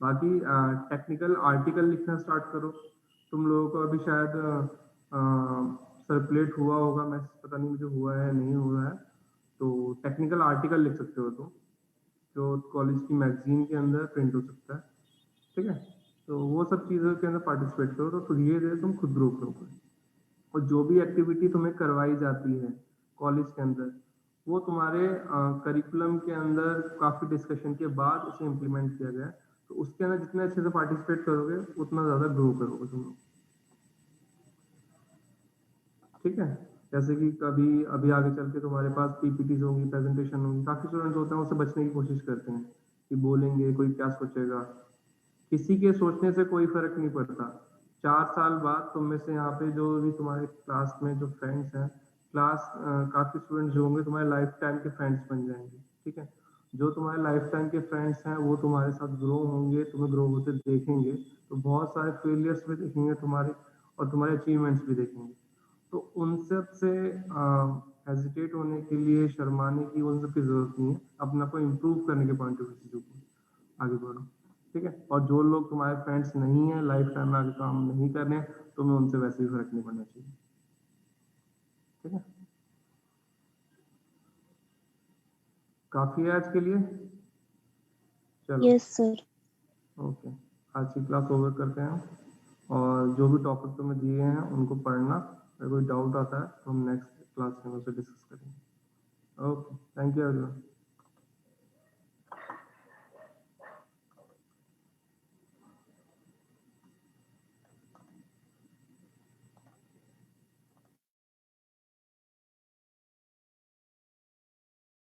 बाकी टेक्निकल आर्टिकल लिखना स्टार्ट करो। तुम लोगों को अभी शायद सर्कुलेट हुआ होगा, मैं पता नहीं मुझे हुआ है नहीं हुआ है, तो टेक्निकल आर्टिकल लिख सकते हो तुम, जो कॉलेज की मैगजीन के अंदर प्रिंट हो सकता है। ठीक है, तो वो सब चीज़ों के अंदर पार्टिसिपेट करो तो धीरे धीरे तुम खुद ग्रो करोगे। और जो भी एक्टिविटी तुम्हें करवाई जाती है कॉलेज के अंदर, वो तुम्हारे करिकुलम के अंदर काफ़ी डिस्कशन के बाद उसे इम्प्लीमेंट किया गया। तो उसके अंदर जितने अच्छे से पार्टिसिपेट करोगे उतना ज़्यादा ग्रो करोगे तुम लोग। ठीक है, जैसे कि कभी अभी आगे चल के तुम्हारे पास पीपीटीज होंगी, प्रेजेंटेशन होंगी, काफ़ी स्टूडेंट्स होते हैं उससे बचने की कोशिश करते हैं कि बोलेंगे कोई क्या सोचेगा। किसी के सोचने से कोई फर्क नहीं पड़ता। 4 साल बाद तुम में से यहाँ पे जो भी तुम्हारे क्लास में जो फ्रेंड्स हैं, काफी स्टूडेंट्स जो होंगे तुम्हारे लाइफ टाइम के फ्रेंड्स बन जाएंगे। ठीक है, जो तुम्हारे लाइफ टाइम के फ्रेंड्स हैं वो तुम्हारे साथ ग्रो होंगे, तुम्हें ग्रो होते देखेंगे, तो बहुत सारे फेलियर्स भी देखेंगे तुम्हारे, और तुम्हारे अचीवमेंट्स भी देखेंगे। तो उन सब से हेजिटेट होने के लिए, शर्माने की, उन सब की जरूरत नहीं है। अपना को इम्प्रूव करने के पॉइंट ऑफ व्यू से आगे बढ़ो। ठीक है, और जो लोग तुम्हारे फ्रेंड्स नहीं है, लाइफ टाइम में आगे काम नहीं करने, तुम्हें उनसे वैसे भी फर्क नहीं पड़ना चाहिए। ठीक है, काफी है आज के लिए। चलो, यस सर। ओके, आज की क्लास ओवर करते हैं, और जो भी टॉपिक तुम्हें दिए हैं उनको पढ़ना। अगर कोई डाउट आता है तो हम नेक्स्ट क्लास में उसे डिस्कस करेंगे। Okay, thank you everyone.